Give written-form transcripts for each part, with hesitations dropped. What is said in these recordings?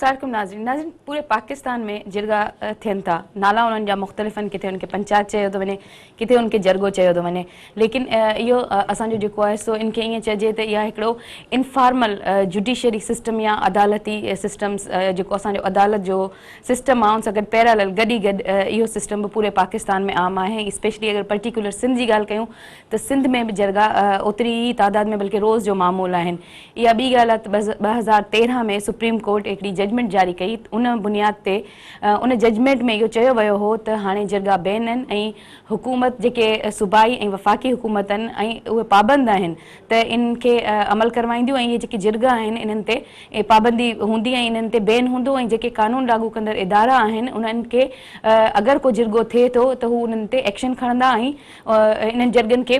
अस्सलाम नाज़रीन नाज़रीन पूरे पाकिस्तान में जिरगा थियनि था नाला उन्हनि जा मुख़्तलिफ़ आहिनि किथे उनखे पंचायत चयो थो वञे किथे उनखे जरगो चयो थो वञे लेकिन इहो असांजो जेको आहे सो इनखे ईअं चइजे त इहा हिकिड़ो इनफॉर्मल जुडिशरी सिस्टम या अदालती सिस्टम्स जेको असांजो अदालत जो सिस्टम आहे उन सां गॾु पैरेलल गॾु इहो सिस्टम बि पूरे पाकिस्तान में आम आहे स्पेशली अगरि पर्टिकुलर सिंध जी ॻाल्हि कयूं त सिंध में बि जरगा ओतिरी ई तादाद में बल्कि रोज़ जो मामूल आहिनि इहा ॿी ॻाल्हि आहे त 2013 में सुप्रीम कोर्ट हिकिड़ी जजमेंट जारी कई उन बुनियाद ते उन जजमेंट में इहो चयो वियो हो त हाणे जरगा बैन आहिनि ऐं हुकूमत जेके सूबाई ऐं वफ़ाक़ी हुकूमत आहिनि ऐं उहे पाबंद आहिनि त इनखे अमल करवाईंदियूं ऐं इहे जेके जिरगा आहिनि इन्हनि ते पाबंदी हूंदी ऐं इन्हनि ते बैन हूंदो ऐं जेके कानून लागू कंदड़ इदारा आहिनि उन्हनि खे अगरि को जिरगो थिए थो त हू उन्हनि ते एक्शन खणंदा ऐं इन्हनि जरगनि खे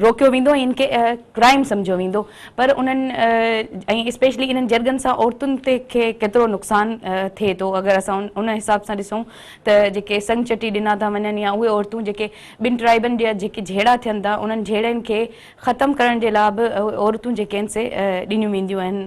रोकियो वेंदो ऐं इनखे क्राइम सम्झो वेंदो पर उन्हनि ऐं स्पेशली इन्हनि जरगनि सां औरतुनि ते खे केतिरो नुक़सानु थिए थो अगरि असां उन हिसाब सां ॾिसूं त जेके संग चटी ॾिना था वञनि या उहे औरतूं जेके ॿिनि ट्राइबनि जा जेके झेड़ा थियनि था उन्हनि झेड़नि खे ख़तमु करण जे लाइ बि औरतूं जेके आहिनि से ॾिनियूं वेंदियूं आहिनि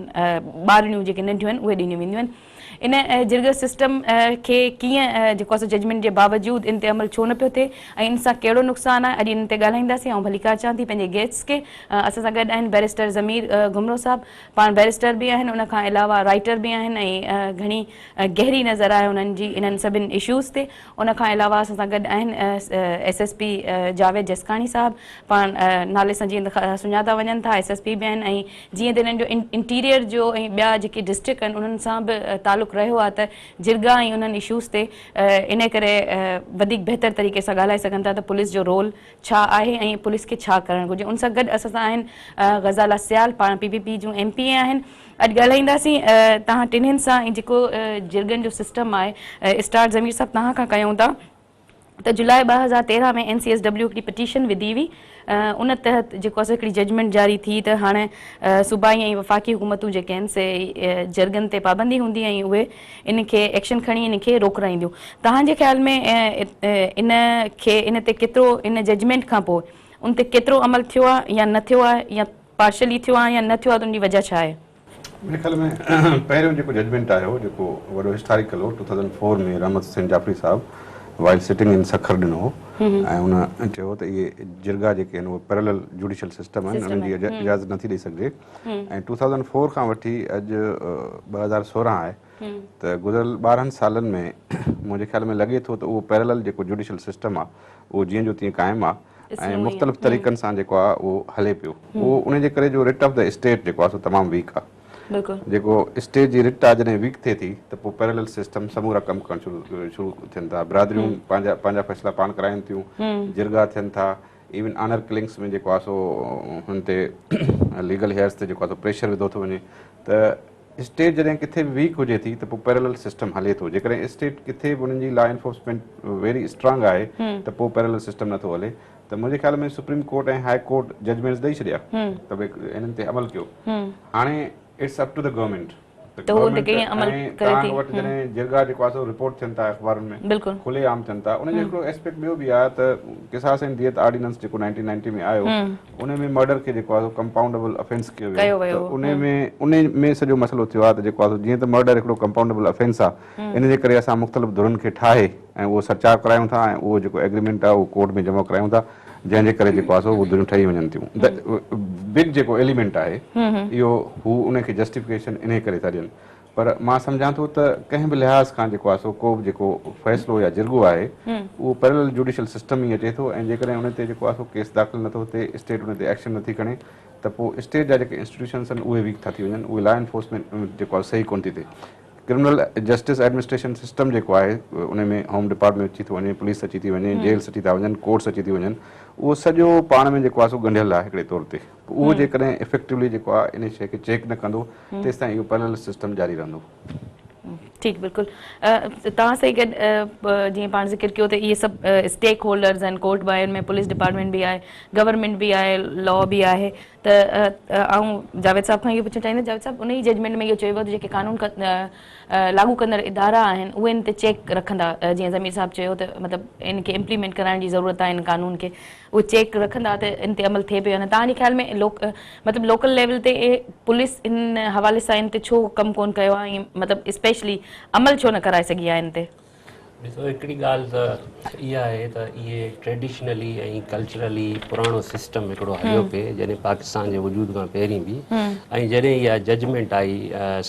ॿारड़ियूं जेके नंढियूं आहिनि उहे ॾिनियूं वेंदियूं आहिनि इन जिरग सिस्टम खे कीअं जेको आहे जजमेंट जे बावजूदि इन ते अमल छो न पियो थिए ऐं इन सां कहिड़ो नुक़सानु आहे अॼु इन ते ॻाल्हाईंदासीं ऐं भली कार चां थी पंहिंजे गेस्ट्स खे असां सां गॾु आहिनि बैरिस्टर ज़मीर घुमरो साहब पाण बैरिस्टर बि आहिनि उन खां अलावा राइटर बि आहिनि ऐं घणी गहरी नज़र आहे उन्हनि जी इन्हनि सभिनि इशूज़ ते उन खां अलावा असां सां गॾु आहिनि SSP जावेद जसकाणी साहब पाण नाले सां जीअं सुञाता वञनि था SSP बि आहिनि ऐं जीअं त इन्हनि जो इंटीरियर जो ऐं ॿिया जेके डिस्ट्रिक्ट आहिनि उन्हनि सां बि तालुक़ु रहियो आहे त जिरगा ऐं उन्हनि इशूज़ ते इन करे वधीक बहितर तरीक़े सां ॻाल्हाए सघनि था त पुलिस जो रोल छा आहे ऐं पुलिस खे छा करणु घुरिजे उन सां गॾु असां सां आहिनि ग़ज़ाला सियाल पाण PPP जूं MP आहिनि अॼु ॻाल्हाईंदासीं तव्हां टिन्हिनि सां ऐं जेको जिरगनि जो सिस्टम आहे स्टार्ट ज़मीर साहब तव्हां खां कयूं था त जुलाई 2013 में NCSW हिकिड़ी पिटीशन विधी हुई उन तहत जेको आहे हिकिड़ी जजमेंट जारी थी त हाणे सूबाई ऐं वफ़ाक़ी हुकूमतूं जेके आहिनि से जरगनि ते पाबंदी हूंदी ऐं उहे इनखे एक्शन खणी इनखे रोकराईंदियूं तव्हांजे ख़्याल में इन ते केतिरो इन जजमेंट खां पोइ उन ते केतिरो अमल थियो आहे या न थियो आहे या पार्शली थियो आहे या न थियो आहे त उनजी वजह छा आहे मेरे ख्याल में पहिरियों जेको जजमेंट आयो जेको वॾो हिस्टोरिकल हो 2004 में रहमत हुसैन जाफ़री साहब वाइल सिटिंग इन सखर ॾिनो हो ऐं उन चयो त इहे जिरगा जेके आहिनि उहे पैरेलल जुडिशल सिस्टम आहिनि उन्हनि जी इजाज़त नथी ॾेई सघिजे ऐं 2004 खां वठी अॼु 2016 आहे त गुज़िरियल 12 सालनि में मुंहिंजे ख़्याल में लॻे थो त उहो पैरेलल जेको जुडिशल सिस्टम आहे उहो जीअं जो तीअं क़ाइमु आहे ऐं मुख़्तलिफ़ तरीक़नि सां जेको आहे उहो हले पियो उहो उन जे करे जो रिट ऑफ द स्टेट जेको आहे सो तमामु वीक आहे जेको स्टेट जी रिट आहे जॾहिं वीक थिए थी त पोइ पैरेलल सिस्टम समूरा कमु करणु शुरू थियनि था बिरादरियूं पंहिंजा फ़ैसिला पाण कराइनि थियूं जिरगा थियनि था इवन ऑनर किलिंग्स में जेको आहे सो हुन ते लीगल हेयर्स ते जेको आहे सो प्रेशर विधो थो वञे त स्टेट जॾहिं किथे बि वीक हुजे थी त पोइ पैरेलल सिस्टम हले थो जेकॾहिं स्टेट किथे बि उन्हनि जी लॉ एनफोर्समेंट वेरी स्ट्रांग आहे त पोइ पैरेलल सिस्टम नथो हले त मुंहिंजे ख़्याल में सुप्रीम कोर्ट ऐं हाई कोर्ट जजमेंट्स ॾेई छॾिया त भई इन्हनि ते अमल कयो हाणे it's up to the government तव्हां वटि जॾहिं जिरगा जेको आहे सो रिपोर्ट थियनि था अख़बारुनि में खुले आम थियनि था उनजो हिकिड़ो एस्पेक्ट ॿियो बि आहे त किसास ऐं दियत ऑर्डिनेंस जेको 1990 में आयो उन में मर्डर खे जेको आहे कंपाउंडेबल ऑफेंस कयो वियो त उन में सॼो मसइलो थियो आहे त जेको आहे जीअं त मर्डर हिकिड़ो कंपाउंडेबल ऑफेंस आहे इन जे करे असां मुख़्तलिफ़ धुरनि खे ठाहे ऐं उहो सरचार करायूं था ऐं उहो जेको एग्रीमेंट आहे उहो कोर्ट में जमा करायूं था जंहिंजे करे जेको आहे सो उहो धुरियूं ठही वञनि थियूं बिग जेको एलिमेंट आहे इहो हू उनखे जस्टिफिकेशन इन करे था ॾियनि पर मां सम्झां थो त कंहिं बि लिहाज़ खां जेको आहे सो को बि जेको फ़ैसिलो या जिरगो आहे उहो पैरेलल जुडिशल सिस्टम ई अचे थो ऐं जेकॾहिं उन ते जेको आहे सो केस दाख़िल नथो थिए स्टेट उन ते एक्शन नथी खणे त पोइ स्टेट जा जेके इंस्टीट्यूशन्स आहिनि उहे वीक था थी वञनि उहे लॉ एनफोर्समेंट जेको आहे सही कोन थी थिए क्रिमिनल जस्टिस एडमिनिस्ट्रेशन सिस्टम जेको आहे उन में होम डिपार्टमेंट अची थो वञे पुलिस अची थी वञे जेल्स अची था वञनि कोर्ट्स अची थी वञनि उहो सॼो पाण में जेको आहे सो ॻंढियल आहे हिकिड़े तौर ते उहो जेकॾहिं इफेक्टिवली जेको आहे इन शइ खे चेक न कंदो तेसिताईं इहो पैरेलल सिस्टम जारी रहंदो ठीक बिल्कुल तव्हां सां गॾु जीअं पाण ज़िक्र कयो त इहे सभु स्टेक होल्डर्स आहिनि कोर्ट बि आहिनि में पुलिस डिपार्टमेंट बि आहे गवर्नमेंट बि आहे लॉ बि आहे त ऐं जावेद साहब खां इहो पुछणु चाहींदसि जावेद साहब उन ई जजमेंट में इहो चयो वियो त जेके कानून लागू कंदड़ इदारा आहिनि उहे इन ते चेक रखंदा जीअं ज़मीर साहब चयो त मतिलबु इन खे इम्प्लीमेंट कराइण जी ज़रूरत आहे इन कानून खे उहे चेक रखंदा त इन ते अमल थिए पियो न तव्हांजे ख़्याल में मतिलबु लोकल लेवल ते पुलिस इन हवाले सां इन ते छो कमु कोन कयो आहे ऐं मतिलबु स्पेशली अमल छो न कराए सघी आहे इन ते ॾिसो हिकिड़ी ॻाल्हि त इहा आहे त इहे ट्रेडिशनली ऐं कल्चरली पुराणो सिस्टम हिकिड़ो हलियो पिए जॾहिं पाकिस्तान जे वजूद खां पहिरीं बि ऐं जॾहिं इहा जजमेंट आई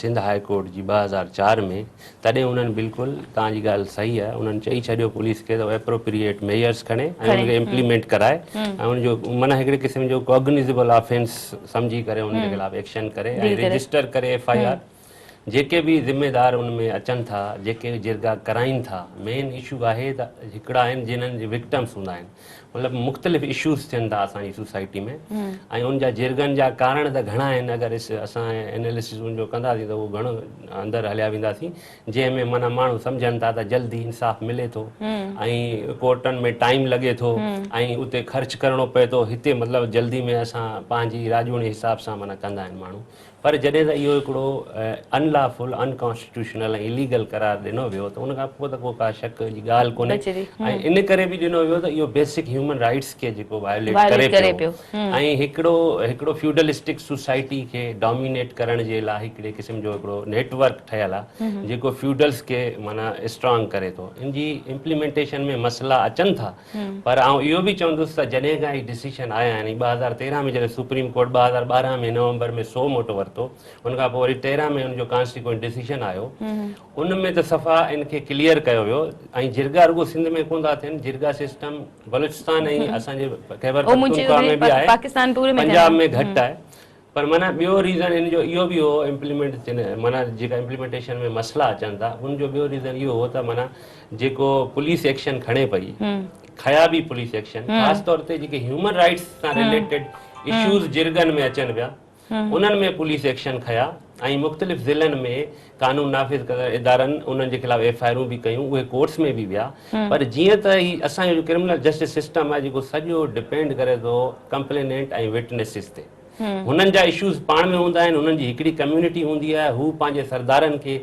सिंध हाई कोर्ट जी 2004 में तॾहिं उन्हनि बिल्कुलु तव्हांजी ॻाल्हि सही आहे उन्हनि चई छॾियो पुलिस खे त एप्रोप्रिएट मेयर्स खणे ऐं उनखे इम्प्लीमेंट कराए ऐं उनजो माना हिकिड़े क़िस्म जो कॉग्निजेबल ऑफेंस सम्झी करे उनजे ख़िलाफ़ एक्शन करे ऐं रजिस्टर करे FIR जेके बि ज़िम्मेदार उन में अचनि था जेके जिरगा कराइनि था मेन इशू आहे त हिकिड़ा आहिनि जिन्हनि जे विक्टम्स हूंदा आहिनि मतिलबु मुख़्तलिफ़ इशूज़ थियनि था असांजी सोसाइटी में ऐं उनजा जिरगनि जा कारण त घणा आहिनि अगरि असां एनालिसिस उनजो कंदासीं त उहो घणो अंदरि हलिया वेंदासीं जंहिंमें माना माण्हू सम्झनि था त जल्दी इंसाफ़ मिले थो ऐं कोर्टनि में टाइम लॻे थो ऐं उते ख़र्चु करिणो पए थो हिते मतिलबु जल्दी में असां पंहिंजी राजूनी हिसाब सां माना कंदा आहिनि माण्हू पर जॾहिं त इहो हिकिड़ो अनलॉफुल अनकॉन्स्टिट्यूशनल ऐं इलीगल करार ॾिनो वियो त उनखां पोइ त को का शक जी ॻाल्हि कोन्हे ऐं इन करे बि ॾिनो वियो त इहो बेसिक ह्यूमन राइट्स खे जेको वायोलेट करे पियो ऐं हिकिड़ो फ्यूडलिस्टिक सोसाइटी खे डोमिनेट करण जे लाइ हिकिड़े क़िस्म जो हिकिड़ो नेटवर्क ठहियल आहे जेको फ्यूडल्स खे माना स्ट्रॉन्ग करे थो इन जी इम्प्लीमेंटेशन में मसइला अचनि था पर आउं इहो बि चवंदुसि त जॾहिं खां ई डिसीशन आया आहिनि 2013 में जॾहिं सुप्रीम कोर्ट 2012 में नवंबर में 100 मोटो वरितो उनखां पोइ वरी 13 में उनजो कॉन्स्टिट्यूएंट डिसीजन आयो उन में त सफ़ा इनखे क्लियर कयो वियो ऐं जिरगा रुगो सिंध में कोन था थियनि जिरगा सिस्टम बलूचिस्तान ऐं असांजे खैबर पख्तूनख्वा में बि आहे पंजाब में घटि आहे पर माना ॿियो रीज़न इन जो इहो बि हो इम्प्लीमेंट थियनि माना जेका इम्प्लीमेंटेशन में मसइला अचनि था उनजो ॿियो रीज़न इहो हो त माना जेको पुलिस एक्शन खणे पई खया बि पुलिस एक्शन ख़ासि तौर ते जेके ह्यूमन राइट्स सां रिलेटेड इशूज़ जिरगनि में अचनि पिया उन्हनि में पुलिस एक्शन खया ऐं मुख़्तलिफ़ ज़िलनि में कानून नाफ़िज़ कंदड़ इदारनि उन्हनि जे ख़िलाफ़ FIR बि कयूं उहे कोर्ट्स में बि विया पर जीअं त ही असांजो क्रिमिनल जस्टिस सिस्टम आहे जेको सॼो डिपेंड करे थो कंप्लेनेंट ऐं विटनेसिस ते हुननि जा इशूज़ पाण में हूंदा आहिनि हुननि जी हिकिड़ी कम्यूनिटी हूंदी आहे हू पंहिंजे सरदारनि खे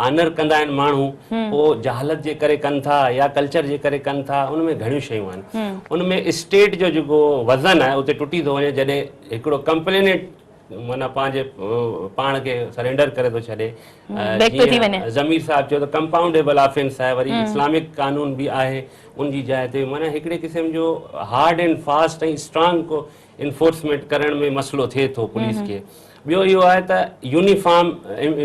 ऑनर कंदा आहिनि माण्हू पोइ जहालत जे करे कनि था या कल्चर जे करे कनि था उनमें घणियूं शयूं आहिनि उनमें स्टेट जो जेको वज़न आहे उते टुटी थो वञे जॾहिं हिकिड़ो कंप्लेनेंट माना पंहिंजे पाण खे सरेंडर करे थो छॾे ज़मीर साहब चयो त कंपाउंडेबल ऑफेंस आहे वरी इस्लामिक कानून बि आहे उनजी जाइ ते माना हिकिड़े क़िस्म जो हार्ड एंड फास्ट ऐं स्ट्रॉन्ग को इन्फोर्समेंट करण में मसइलो थिए थो पुलिस खे ॿियो इहो आहे त यूनिफॉर्म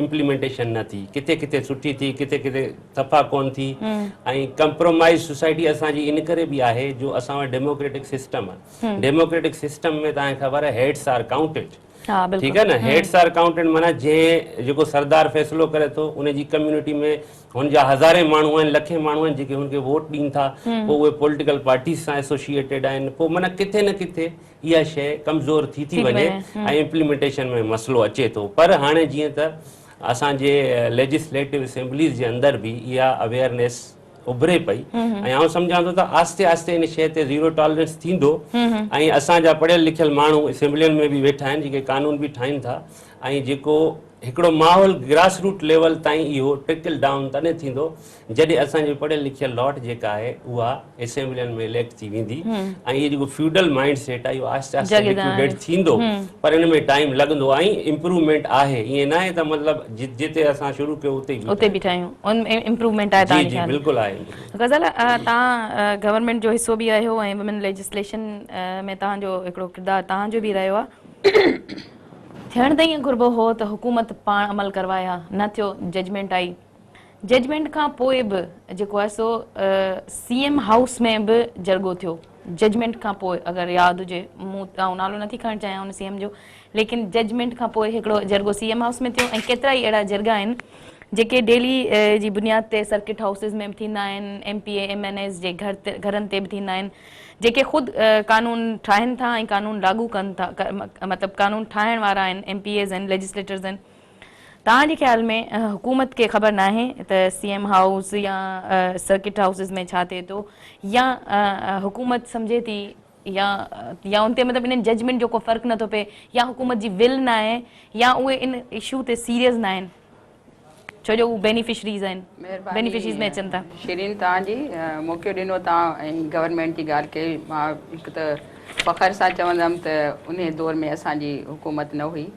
इम्प्लीमेंटेशन न थी किथे किथे सुठी थी किथे किथे सफ़ा कोन थी ऐं कंप्रोमाइज़ सोसाइटी असांजी इन करे बि आहे जो असां वटि डेमोक्रेटिक सिस्टम आहे डेमोक्रेटिक सिस्टम में तव्हांखे ख़बर आहे हेड्स आर काउंटेड ठीक है ना हेड्स आर काउंटेड माना जेको सरदार फ़ैसिलो करे थो उनजी कम्युनिटी में हुनजा हज़ारे माण्हू आहिनि लखे माण्हू आहिनि जेके हुनखे वोट ॾीनि था पोइ उहे पॉलिटिकल पार्टीज़ सां एसोसिएटेड आहिनि पोइ माना किथे न किथे इहा शइ कमज़ोर थी वञे ऐं इम्प्लीमेंटेशन में मसइलो अचे थो पर हाणे जीअं त असांजे लेजिस्लेटिव असेंबलीज़ जे अंदरि बि इहा अवेयरनेस उभरे पई ऐं आउं सम्झां थो त आस्ते आस्ते इन शइ ते ज़ीरो टॉलरेंस थींदो ऐं असांजा पढ़ियल लिखियल माण्हू असेंबलियुनि में बि वेठा आहिनि जेके कानून बि ठाहिनि था ऐं जेको हिकिड़ो माहौल ग्रास रूट लेवल ताईं इहो ट्रिकल डाउन तॾहिं थींदो जॾहिं असांजी पढ़ियल लिखियल लॉट जेका आहे उहा असेंबलियुनि में इलेक्ट थी वेंदी ऐं इहो जेको फ्यूडल माइंड सेट आहे इहो आस्ते आस्ते लिक्विडेट थींदो पर हिन में टाइम लॻंदो ऐं इम्प्रूवमेंट आहे ईअं न आहे त मतिलबु जिते असां शुरू कयो उते बि ठाहियूं इम्प्रूवमेंट आहे जी जी बिल्कुलु आहे ग़ज़ल तव्हां गवर्नमेंट जो हिसो बि आहियो ऐं वुमेन लेजिस्लेशन में तव्हांजो हिकिड़ो किरदारु तव्हांजो बि रहियो आहे थियण त ईअं घुरिबो हो त हुकूमत पाण अमल करवाया न थियो जजमेंट आई जजमेंट खां पोइ बि जेको आहे सो CM हाउस में बि जरगो थियो जजमेंट खां पोइ अगरि यादि हुजे मूं नालो नथी खणणु चाहियां हुन CM जो लेकिन जजमेंट खां पोइ हिकिड़ो जरगो CM हाउस में थियो ऐं केतिरा ई अहिड़ा जरगा आहिनि जेके डेली जी बुनियाद ते सर्किट हाउसिस में बि थींदा आहिनि MPA MNS जे घरनि ते बि थींदा आहिनि जेके ख़ुदि कानून ठाहिनि था ऐं कानून लागू कनि था मतिलबु कानून ठाहिण वारा आहिनि MPAs आहिनि लेजिस्लेटर्स आहिनि तव्हांजे ख़्याल में हुकूमत खे ख़बर न आहे त CM हाउस या सर्किट हाउसिस में छा थिए थो, या हुकूमत सम्झे थी या उन ते मतिलबु इन्हनि जजमेंट जो को फ़र्क़ु नथो पए, या हुकूमत जी विल न आहे, या उहे इन इशू ते सीरियस न आहिनि छो जो उहे बेनिफिशरीज़ आहिनि, बेनिफिशरीज़ में अचनि था। शिरीन तव्हांजी मौक़ो ॾिनो तव्हां ऐं गवर्नमेंट जी ॻाल्हि कई। मां हिकु त फ़ख़्र सां चवंदमि त उन दौर में असांजी हुकूमत न हुई,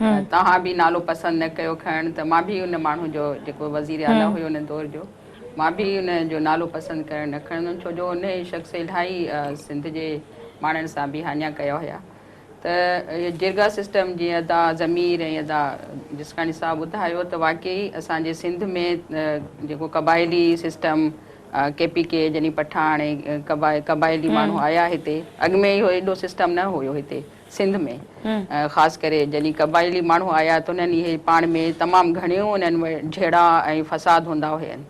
तव्हां बि नालो पसंदि न कयो खणणु, त मां बि उन माण्हू जो जेको वज़ीर आला हुयो उन दौर जो, मां बि उन जो नालो पसंदि करणु न खणंदमि, छो जो उन शख़्स इलाही सिंध जे माण्हुनि सां बि हानिया कया हुया। त इहो जिरगा सिस्टम जीअं तव्हां ज़मीर ऐं अदा जिसकानी साहब ॿुधायो त वाक़ई असांजे सिंध में जेको क़बाइली सिस्टम KPK जॾहिं पठान ऐं क़बाइली माण्हू आया हिते, अॻु में इहो एॾो सिस्टम न हुयो हिते सिंध में, ख़ासि करे जॾहिं क़बाइली माण्हू आया त उन्हनि इहे पाण में तमामु घणियूं उन्हनि में झेड़ा ऐं फ़साद हूंदा हुयनि,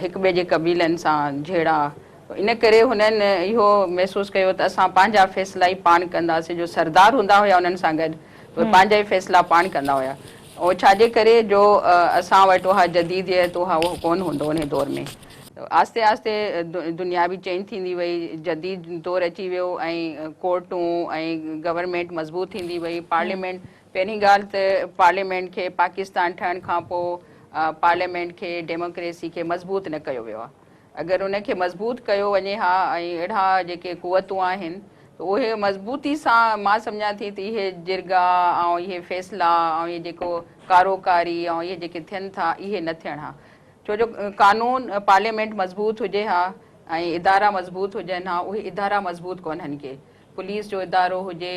हिक ॿिए जे क़बीलनि सां झेड़ा। इन करे हुननि इहो महसूसु कयो त असां पंहिंजा फ़ैसिला ई पाण कंदासीं, जो सरदार हूंदा हुया उन्हनि सां गॾु उहे पंहिंजा ई फ़ैसिला पाण कंदा हुया। ऐं छाजे करे जो असां वटि उहा जदीदियत उहा उहो कोन हूंदो उन दौर में। आस्ते आस्ते दुनिया बि चेंज थींदी वई, जदीद दौर अची वियो ऐं कोर्टूं ऐं गवर्नमेंट मज़बूत थींदी वई। पार्लियामेंट, पहिरीं ॻाल्हि त पार्लियामेंट खे पाकिस्तान ठहण खां पोइ पार्लियामेंट खे डेमोक्रेसी खे मज़बूत न कयो वियो आहे। अगरि उनखे मज़बूत कयो वञे हा, ऐं अहिड़ा जेके कुवतूं आहिनि त उहे मज़बूती सां मां सम्झां थी त इहे जिरगा ऐं इहे फ़ैसिला ऐं इहे जेको कारोकारी ऐं इहे जेके थियनि था इहे न थियनि हा, छो जो कानून पार्लियामेंट मज़बूत हुजे हा ऐं इदारा मज़बूत हुजनि हा, उहे इदारा मज़बूत कोन्हनि के, पुलिस जो इदारो हुजे,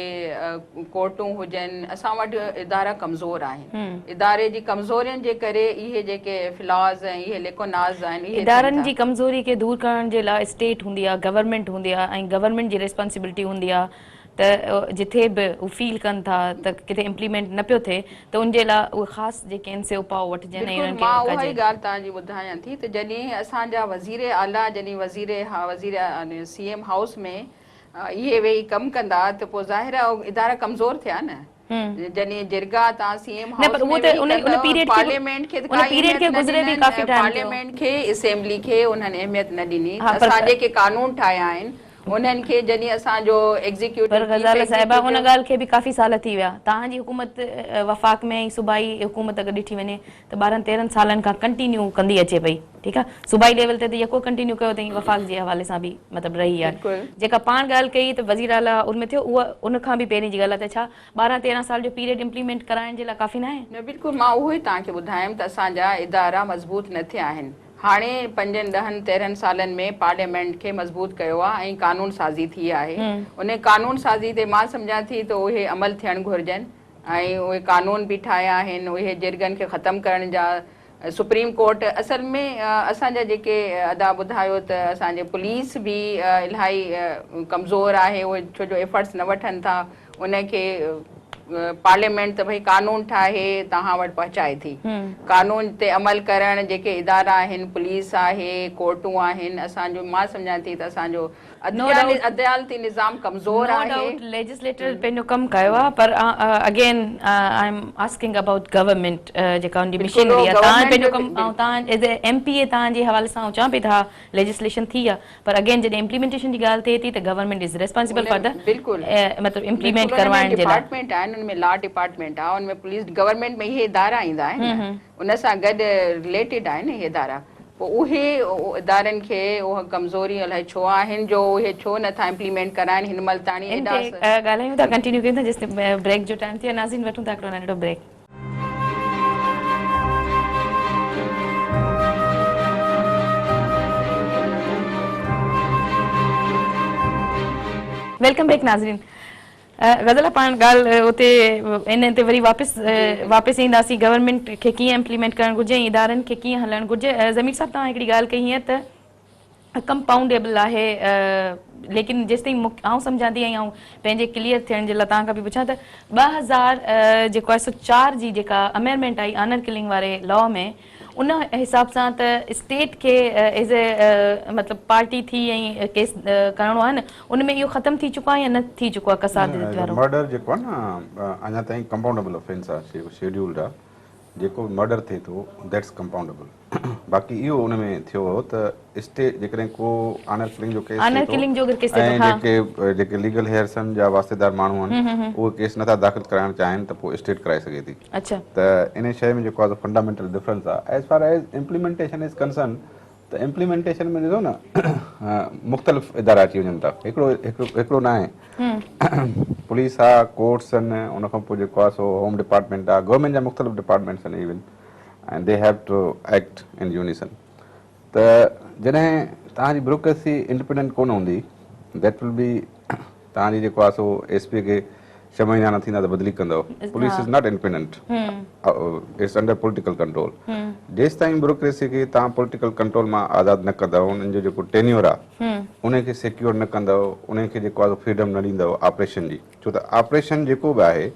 कोर्टूं हुजनि, असां वटि इदारा कमज़ोर आहिनि। इदारे जी कमज़ोरियुनि जे करे इहे जेके फ्लॉज़ ऐं इहे लेकोनाज़ आहिनि, इदारनि जी कमज़ोरी खे दूर करण जे लाइ स्टेट हूंदी आहे, गवर्नमेंट हूंदी आहे, ऐं गवर्नमेंट जी रिस्पॉन्सिबिलिटी हूंदी आहे त जिथे बि हू फील कनि था त किथे इम्प्लीमेंट न पियो थिए त उनजे लाइ उहे ख़ासि जेके आहिनि से उपाउ वठिजनि। मां उहा ई ॻाल्हि तव्हांजी ॿुधायां थी त जॾहिं असांजा वज़ीर आला जॾहिं वज़ीर CM हाउस में इहे वेही कमु कंदा त पोइ ज़ाहिर आहे इदारा कमज़ोर थिया न। जॾहिं जिरगा तव्हां CM हाउस में पार्लियामेंट खे असेंबली खे उन्हनि अहमियत न ॾिनी। असां जेके कानून ठाहिया आहिनि उन्हनि खे जॾहिं असांजो एग्जीक्यूटिव, पर ग़ज़ाल साहिबा उन ॻाल्हि खे बि काफ़ी साल थी विया। तव्हांजी हुकूमत वफ़ाक़ में ऐं सूबाई हुकूमत अगरि ॾिठी वञे त 12-13 सालनि खां कंटिन्यू कंदी अचे पई, ठीकु आहे। सूबाई लेवल ते त यको कंटिन्यू कयो अथई, वफ़ाक़ जे हवाले सां बि मतिलबु रही आहे। जेका पाण ॻाल्हि कई त वज़ीर आला उनमें थियो, उहा उन खां बि पहिरीं जी ॻाल्हि आहे त छा 12-13 साल जो पीरियड इम्प्लीमेंट कराइण जे लाइ काफ़ी न आहे? न, बिल्कुलु मां उहो ई तव्हांखे ॿुधायमि त असांजा इदारा मज़बूत न थिया आहिनि। हाणे 5-10-13 सालनि में पार्लियामेंट खे मज़बूत कयो आहे ऐं कानून साज़ी थी आहे। उन कानून साज़ी ते मां सम्झां थी त उहे अमल थियणु घुरिजनि ऐं उहे कानून बि ठाहिया आहिनि, उहे जिरगनि खे ख़तमु करण जा। सुप्रीम कोर्ट असल में असांजा जेके अदा ॿुधायो त असांजे पुलिस बि इलाही कमज़ोर आहे, उहे छो जो एफर्ट्स न वठनि था। उनखे पार्लियामेंट त भई कानून ठाहे तव्हां वटि पहुचाए थी, कानून ते अमल करण जेके इदारा आहिनि, पुलिस आहे, कोर्टूं आहिनि, असांजो मां सम्झां थी त असांजो अदालती निज़ाम कमज़ोर आहे। लेजिस्लेटर पंहिंजो कमु कयो आहे, पर again I am asking about government जेका उनजी मशीनरी आहे। तव्हां पंहिंजो कमु ऐं तव्हां एज़ ए MPA तव्हांजे हवाले सां चवां पई था लेजिस्लेशन थी आहे, पर अगेन जॾहिं इम्प्लीमेंटेशन जी ॻाल्हि थिए थी त government is responsible for the मतिलबु इम्प्लीमेंट करवाइण जे लाइ। डिपार्टमेंट आहिनि, उनमें लॉ डिपार्टमेंट आहे, उनमें पुलिस, गवर्नमेंट में इहे इदारा ईंदा आहिनि, उन सां गॾु रिलेटेड आहिनि इहे इदारा। पोइ उहे इदारनि खे उहा कमज़ोरी अलाए छो आहिनि जो उहे छो नथा इम्प्लीमेंट कराइनि हिन महिल ताणी। ॻाल्हायूं था, कंटिन्यू कयूं था जेसिताईं ब्रेक जो टाइम थिए। नाज़रीन वठूं था हिकिड़ो नंढो ब्रेक। वेलकम बैक नाज़रीन। ग़ज़ल पाण ॻाल्हि उते इन ते वरी वापसि ईंदासीं, गवर्नमेंट खे कीअं इम्प्लीमेंट करणु घुरिजे, इदारनि खे कीअं हलणु घुरिजे। ज़मीर साहब तव्हां हिकिड़ी ॻाल्हि कई हीअं त कंपाउंडेबल आहे, लेकिन जेसिताईं आउं सम्झां थी ऐं पंहिंजे क्लियर थियण जे लाइ तव्हां खां बि पुछां त 2000 जेको आहे 104 जी जेका अमेंडमेंट आई आनर किलिंग वारे लॉ में, उन हिसाब सां त स्टेट खे एज़ ए मतिलबु पार्टी थी ऐं केस करिणो आहे न, उन में इहो ख़तमु थी चुको आहे या न थी चुको आहे? कसाद वारो मर्डर जेको आहे न अञा ताईं कंपाउंडेबल ऑफेंस आहे, शेड्यूल्ड आहे, जेको मर्डर थिए थो दैट्स कंपाउंडेबल। बाक़ी इहो उन में थियो हो त स्टेट जेकॾहिं को ऑनर किलिंग जो केस ऑनर किलिंग जो अगरि केस थिए ऐं थो, हा, जेके लीगल हेयरसन जा वास्तेदार माण्हू आहिनि उहे केस नथा दाख़िल कराइण चाहिनि त पोइ स्टेट कराए सघे थी। अच्छा, त इन शइ में जेको आहे फंडामेंटल डिफरेंस आहे। As far as implementation is concern त इम्प्लीमेंटेशन में ॾिसो न मुख़्तलिफ़ इदारा अची वञनि था, हिकिड़ो न आहे। पुलिस आहे, कोर्ट्स आहिनि, उन खां पोइ जेको आहे सो होम डिपार्टमेंट आहे, गवर्नमेंट जा मुख़्तलिफ़ डिपार्टमेंट्स आहिनि even, and they have to act in unison. त जॾहिं तव्हांजी ब्यूरोक्रेसी इंडिपेंडेंट कोन हूंदी दैट विल बी तव्हांजी जेको आहे सो एसपी खे 6 महीना न थींदा त बदिली कंदव। Police is not independent, it's under political control. जेसि ताईं ब्यूरोक्रेसी खे तव्हां पॉलिटिकल कंट्रोल मां आज़ादु न कंदव, उन्हनि जो जेको टेन्योर आहे उनखे सिक्योर न कंदव, उनखे जेको आहे फ्रीडम न ॾींदव ऑपरेशन जी। छो त ऑपरेशन जेको बि आहे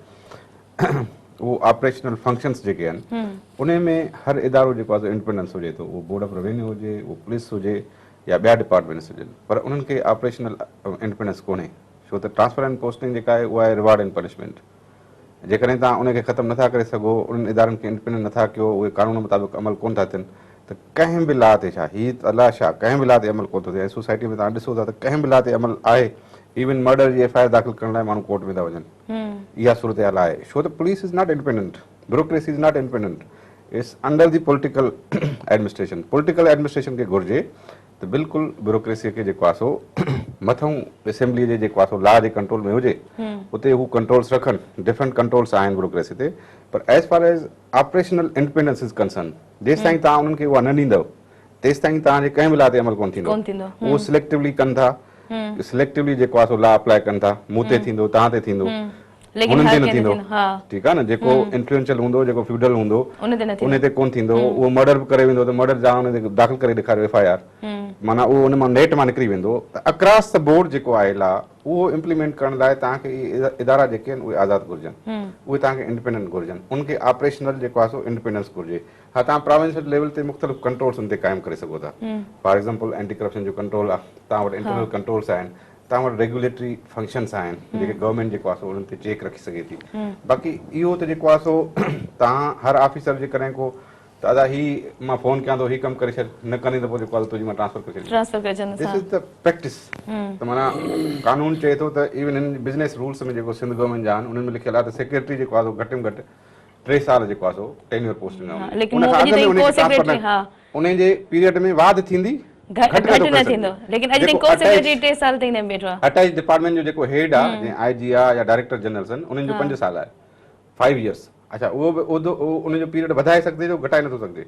उहो ऑपरेशनल फंक्शन्स जेके आहिनि उन में हर इदारो जेको आहे इंडिपेंडेंस हुजे थो, उहो बोर्ड ऑफ रेवेन्यू हुजे, उहो पुलिस हुजे या ॿिया डिपार्टमेंट्स हुजनि, पर उन्हनि खे ऑपरेशनल इंडिपेंडेंस कोन्हे। छो त ट्रांसफर एंड पोस्टिंग जेका आहे उहा आहे रिवार्ड एंड पनिशमेंट। जेकॾहिं तव्हां उनखे ख़तमु नथा करे सघो, उन्हनि इदारनि खे इंडिपेंडेंट नथा कयो, उहे कानून मुताबिक़ अमल कोन था थियनि, त कंहिं बि लाह ते, छा हीअ अलाह छा कंहिं बि लाह ते अमल कोन थो थिए। सोसाइटी में तव्हां ॾिसो था त कंहिं बि लाह ते अमल आहे, इवन मर्डर जी FIR दाख़िल करण लाइ माण्हू कोर्ट में था वञनि। इहा सूरत हाल आहे, छो त police is not independent, bureaucracy is not independent, it's under the political administration. Political administration खे घुरिजे त बिल्कुलु ब्यूरोक्रेसीअ खे जेको आहे सो मथां असेंबली जे जेको आहे सो लॉ जे कंट्रोल में हुजे, उते हू कंट्रोल्स रखनि। डिफरेंट कंट्रोल्स आहिनि ब्यूरोक्रेसी ते, पर as far as operational independence is concern, जेसि ताईं तव्हां उन्हनि खे उहा न ॾींदव तेसि ताईं तव्हांजे कंहिं बि लॉ ते अमल कोन थींदो। उहो सिलेक्टिवली कनि था, सिलेक्टिवली जेको आहे सो लॉ अप्लाई कनि था, मूं ते थींदो, तव्हां ते थींदो, उन्हनि ते न थींदो। ठीकु आहे न, जेको इन्फ्लुएंशियल हूंदो, जेको फ्यूडल हूंदो, उन ते कोन थींदो। उहो मर्डर बि करे वेंदो त मर्डर जा उन ते दाख़िल करे ॾेखारियो FIR, माना उहो उन मां नेट मां निकिरी वेंदो। त अक्रॉस द बोर्ड जेको आहे लॉ, उहो इम्प्लीमेंट करण लाइ तव्हांखे इदारा जेके आहिनि उहे आज़ादु घुरिजनि, उहे तव्हांखे इंडिपेंडेंट घुरिजनि, उनखे ऑपरेशनल जेको आहे सो इंडिपेंडेंस घुरिजे। हा, तव्हां प्रोविंशियल लेवल ते मुख़्तलिफ़ कंट्रोल्स उन ते क़ाइमु करे सघो था। फॉर एग्ज़ाम्पल एंटी करप्शन जो कंट्रोल आहे, तव्हां वटि इंटरनल कंट्रोल्स आहिनि, तव्हां वटि रेगुलेटरी फंक्शन्स आहिनि जेके गवर्नमेंट जेको आहे सो उन्हनि ते चेक रखी सघे थी। बाक़ी इहो त जेको आहे सो तव्हां हर ऑफिसर जे कॾहिं को दादा ही मां फ़ोन कयां थो, ही कमु करे छॾ, न कंदी त पोइ जेको आहे तुंहिंजी मां ट्रांसफर करे छॾींदुसि। This is the practice. त माना कानून चए थो त इवन इन बिज़नेस रूल्स में जेको सिंध गवर्नमेंट जा आहिनि उन्हनि में लिखियलु आहे त सेक्रेटरी जेको आहे सो घटि में घटि 3 साल जेको आहे सो टेन्योर पोस्टिंग आहे, उन जे पीरियड में वाध थींदी, अटैच डिपार्टमेंट जो जेको हेड आहे, जीअं IG आहे या डायरेक्टर जनरल्स आहिनि, उन्हनि जो 5 साल आहे, 5 इयर्स। अच्छा, उहो बि उन जो पीरियड वधाए सघिजे जो घटाए नथो सघिजे,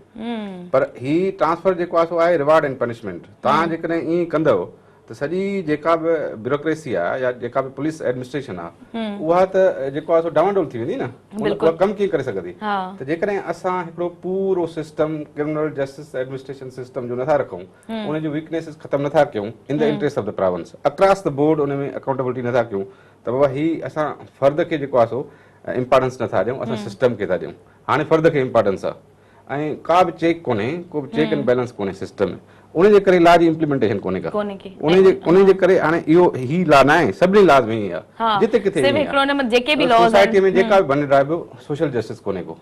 पर ही ट्रांसफर जेको आहे सो आहे रिवार्ड एंड पनिशमेंट। तव्हां जेकॾहिं ईअं कंदव त सॼी जेका बि ब्यूरोक्रेसी आहे या जेका बि पुलिस एडमिनिस्ट्रेशन आहे उहा त जेको आहे सो डावाडोल थी वेंदी न, उहा कमु कीअं करे सघंदी। त जेकॾहिं असां हिकिड़ो पूरो system criminal justice administration system जो नथा रखूं, उन जूं वीकनेसिस ख़तमु नथा कयूं in the interest of the province, across the board उन में अकाउंटेबिलिटी नथा कयूं, त बाबा ही असां फर्द खे जेको आहे सो इम्पोर्टेंस नथा ॾियूं, असां सिस्टम खे था ॾियूं। हाणे फर्द खे इम्पोर्टेंस आहे ऐं का बि चेक कोन्हे, को बि चेक एंड बैलेंस कोन्हे सिस्टम में, उन जे करे लॉ जी इम्प्लीमेंटेशन कोन्हे का, उन जे करे हाणे इहो ही लॉ न आहे, सभिनी लॉज में ही आहे, जिते किथे सोसाइटी में जेका बि बने रहियो सोशल जस्टिस कोन्हे को।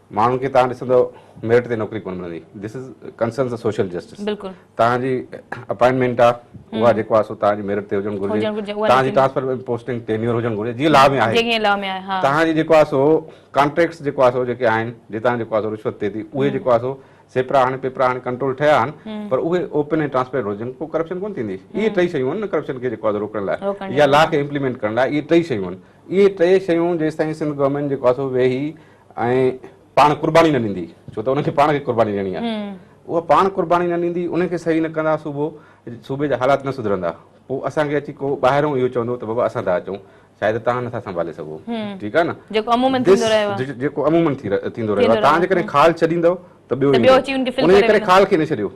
माण्हुनि खे तव्हां ॾिसंदव मेरिट ते नौकिरी कोन मिलंदी, this is concerns of social justice. तव्हांजी अपॉइंटमेंट आहे उहा जेको आहे सो तव्हांजी मेरिट ते हुजणु घुरिजे, तव्हांजी ट्रांसफर पोस्टिंग टेन्योर हुजणु घुरिजे, जीअं लॉ में आहे। तव्हांजी जेको आहे सो कॉन्ट्रैक्ट्स जेको आहे सो जेके आहिनि, जितां जेको आहे सो रिश्वत थिए थी, उहे जेको आहे सो सेपरा हाणे पेपरा हाणे कंट्रोल ठहिया आहिनि, पर उहे ओपन ऐं ट्रांसपेरेंट हुजनि, पोइ करप्शन कोन थींदी। इहे 3 शयूं आहिनि न करप्शन खे जेको आहे रोकण लाइ या लॉ खे इम्प्लीमेंट करण लाइ, इहे 3 शयूं आहिनि। इहे 3 शयूं जेसि ताईं सिंध गवर्नमेंट जेको आहे सो वेही ऐं पाण कुर्बानी न ॾींदी, छो त उनखे पाण खे कुर्बानी ॾियणी आहे, उहा पाण कुर्बानी न ॾींदी, उनखे सही न कंदा, सूबे जा हालात न सुधरंदा, पोइ असांखे अची को ॿाहिरों इहो चवंदो त बाबा असां था अचूं, शायदि तव्हां नथा संभाले सघो। ठीकु आहे न, जेको अमूमन थींदो रहियो आहे। तव्हां जेकॾहिं खाल छॾींदव त ॿियो उनजे करे खाल खे न छॾियो,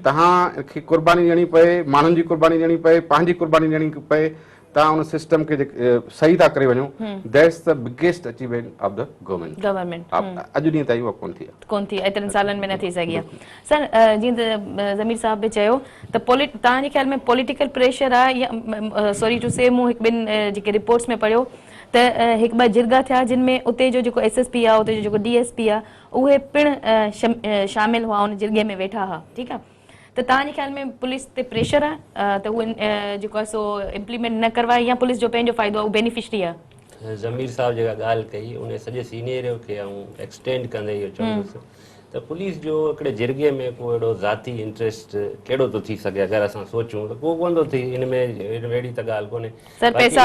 तव्हांखे कुर्बानी ॾियणी पए, माण्हुनि जी कुर्बानी ॾियणी पए, पंहिंजी कुर्बानी ॾियणी पए, तव्हां उन सिस्टम खे सही था करे वञो, that's the biggest achievement of the government. अॼु ॾींहं ताईं उहा कोन थी, एतिरनि सालनि में न थी सघी आहे। सर, जीअं त ज़मीर साहब बि चयो त तव्हांजे ख़्याल में पॉलिटिकल प्रेशर आहे, या सॉरी टू से मूं 1-2 जेके रिपोर्ट्स में पढ़ियो त त हिकु ॿ जिरगा थिया जिन में उते जो जेको SSP आहे उते जो जेको DSP आहे उहे पिणु शामिल हुआ उन जिरगे में वेठा हुआ, ठीकु आहे। त तव्हांजे ख़्याल में पुलिस ते प्रेशर आहे त उहे जेको आहे सो इम्प्लीमेंट न करवाए या पुलिस जो पंहिंजो फ़ाइदो आहे, उहो बेनिफिशरी आहे? ज़मीर साहब जेका ॻाल्हि कई उन सॼे सीनियर खे एक्सटेंड कंदे इहो चवंदुसि त पुलिस जो हिकिड़े जिरगे में को अहिड़ो ज़ाती इंट्रस्ट कहिड़ो थो थी सघे, अगरि असां सोचूं त को कोन थो थिए, इन में अहिड़ी त ॻाल्हि कोन्हे।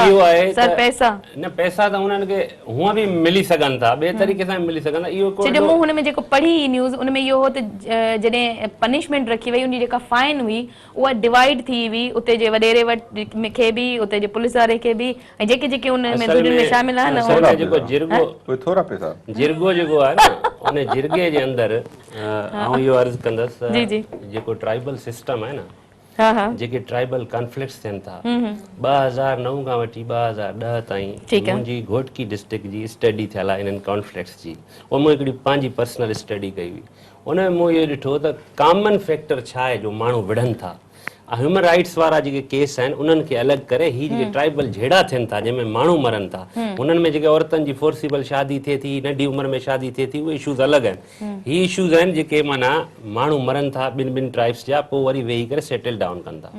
इहो आहे न पैसा त उन्हनि खे हूअं बि मिली सघनि था, ॿिए तरीक़े सां मिली सघनि था। इहो मूं हुन में जेको पढ़ी न्यूज़ उन में इहो हो त जॾहिं पनिशमेंट रखी वई, उन जेका फाइन हुई उहा डिवाइड थी हुई, उते जे वॾेरे खे बि, उते जे पुलिस वारे खे बि, ऐं जेके जेके उन में शामिल आहे न, जेको जिरगो जेको आहे न उन जिरगे जे अंदरि आउं इहो अर्ज़ु कंदसि, जेको ट्राइबल सिस्टम आहे न, जेके ट्राइबल कॉन्फ्लिक्ट्स थियनि था 2009 खां वठी 2010 ताईं मुंहिंजी घोटकी डिस्ट्रिक्ट जी स्टडी थियल आहे इन्हनि कॉन्फ्लिक्ट्स जी। उहो मूं हिकिड़ी पंहिंजी पर्सनल स्टडी कई हुई, उन में मूं इहो ॾिठो त कॉमन फैक्टर छा आहे जो माण्हू विढ़नि था। ह्यूमन राइट्स वारा जेके केस आहिनि उन्हनि खे अलॻि करे ही जेके ट्राइबल झेड़ा थियनि था जंहिंमें माण्हू मरनि था, उन्हनि में जेके औरतुनि जी फोर्सिबल शादी थिए थी, नंढी उमिरि में शादी थिए थी, उहे इशूज़ अलॻि आहिनि। ही इशूज़ आहिनि जेके माना माण्हू मरनि था ॿिनि ट्राइब्स जा, पोइ वरी वेही करे सेटल डाउन कनि था।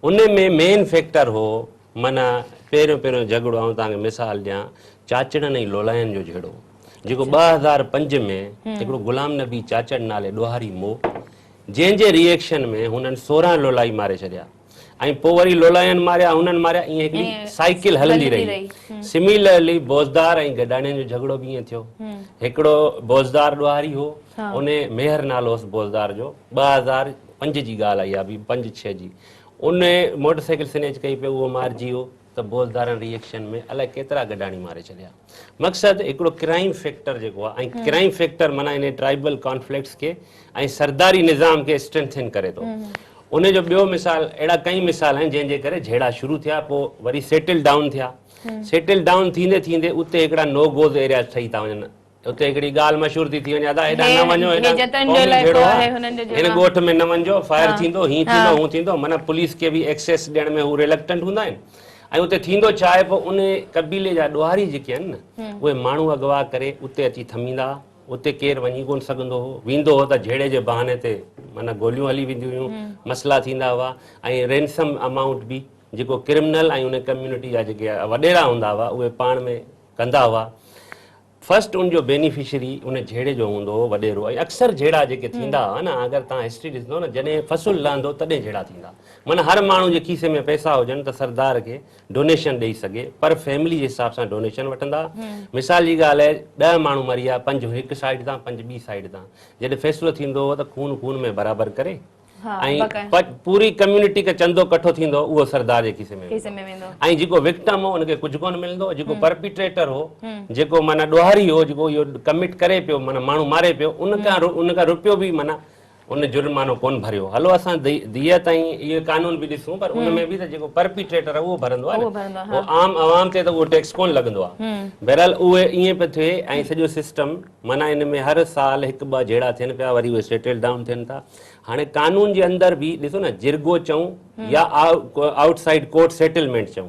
उन में मेन फैक्टर हो माना पहिरियों झगड़ो, ऐं तव्हांखे मिसाल ॾियां, चाचड़नि ऐं लोलायनि जो झगड़ो, जेको 2005 में हिकिड़ो गुलाम नबी चाचड़ नाले ॾोहारी मोह, जंहिंजे रिएक्शन में हुननि 16 लोलाई मारे छॾिया, ऐं पोइ वरी लोलायनि मारिया, हुननि मारिया, ईअं हिकिड़ी साइकिल हलंदी रही। सिमिलरली बोज़दार ऐं गॾाणियुनि जो झगड़ो बि ईअं थियो। हिकिड़ो बोज़दार ॾोहारी हो, उन मेहर नालो हुअसि बोज़दार जो, 2005 जी ॻाल्हि आई आहे, 5-6 जी, उन मोटरसाइकिल स्नैच कई पियो, उहो मारिजी वियो, त बोज़दारनि रिएक्शन में अलाए केतिरा गॾाणी मारे छॾिया। मक़सदु हिकिड़ो क्राइम फैक्टर जेको आहे, ऐं क्राइम फैक्टर माना इन ट्राइबल कॉन्फ्लिक्ट्स खे ऐं सरदारी निज़ाम खे स्ट्रेंथन करे थो। उन जो ॿियो मिसाल, अहिड़ा कई मिसाल आहिनि जंहिंजे करे झेड़ा शुरू थिया, पोइ वरी सेटल डाउन थिया। सेटल डाउन थींदे थींदे उते हिकिड़ा नो गोज़ एरिया ठही था वञनि, उते हिकिड़ी ॻाल्हि मशहूर थी वञे, अदा हेॾा न वञो, हिन ॻोठ में न वञो, फायर थींदो, हीअं थींदो, हूअं थींदो, माना पुलिस खे बि एक्सेस ॾियण में हू रिलक्टेंट हूंदा आहिनि। ऐं उते थींदो छा आहे, पोइ उन कबीले जा ॾोहारी जेके आहिनि न, उहे माण्हू अगवा करे उते अची थमींदा, उते केरु वञी कोन सघंदो हो, वेंदो हो त झेड़े जे बहाने ते माना गोलियूं हली वेंदियूं हुयूं, मसइला थींदा हुआ। ऐं रेंसम अमाउंट बि जेको क्रिमिनल ऐं उन कम्यूनिटी जा जेके वॾेरा हूंदा हुआ उहे पाण में कंदा हुआ। फर्स्ट उनजो बेनिफिशरी उन झेड़े जो हूंदो हो वॾेरो, ऐं अक्सर झेड़ा जेके थींदा हुआ न, अगरि तव्हां हिस्ट्री ॾिसंदो न, जॾहिं फसुल लहंदो तॾहिं झेड़ा थींदा। माना हर माण्हू जे खीसे में पैसा हुजनि त सरदार खे डोनेशन ॾेई सघे, पर फैमिली जे हिसाब सां डोनेशन वठंदा। मिसाल जी ॻाल्हि आहे, 10 माण्हू मरी विया, 5 हिकु साइड तां, 5 ॿी साइड तां, जॾहिं फ़ैसिलो थींदो हो त खून में बराबरि करे, ऐं पूरी कम्यूनिटी खे चंदो कठो थींदो, उहो सरदार जे खीसे में वेंदो। ऐं जेको विक्टिम हो उनखे कुझु कोन मिलंदो, जेको परपिट्रेटर हो, जेको माना ॾोहारी हो, जेको इहो कमिट करे पियो, माना माण्हू मारे पियो, उनखां रुपयो बि माना उन जुर्मानो कोन भरियो। हलो असां धीअ ताईं इहो कानून बि ॾिसूं, पर उन में बि त जेको परपिट्रेटर आहे उहो भरंदो आहे, उहो आम आवाम ते त उहो टैक्स कोन लॻंदो आहे। बहरहाल उहे ईअं पियो थिए, ऐं सॼो सिस्टम माना इन में हर साल 1-2 झेड़ा थियनि पिया, वरी उहे सेटल डाउन थियनि था। हाणे कानून जे अंदरि बि ॾिसो न, जिरगो चऊं या आउटसाइड कोर्ट सेटलमेंट चऊं,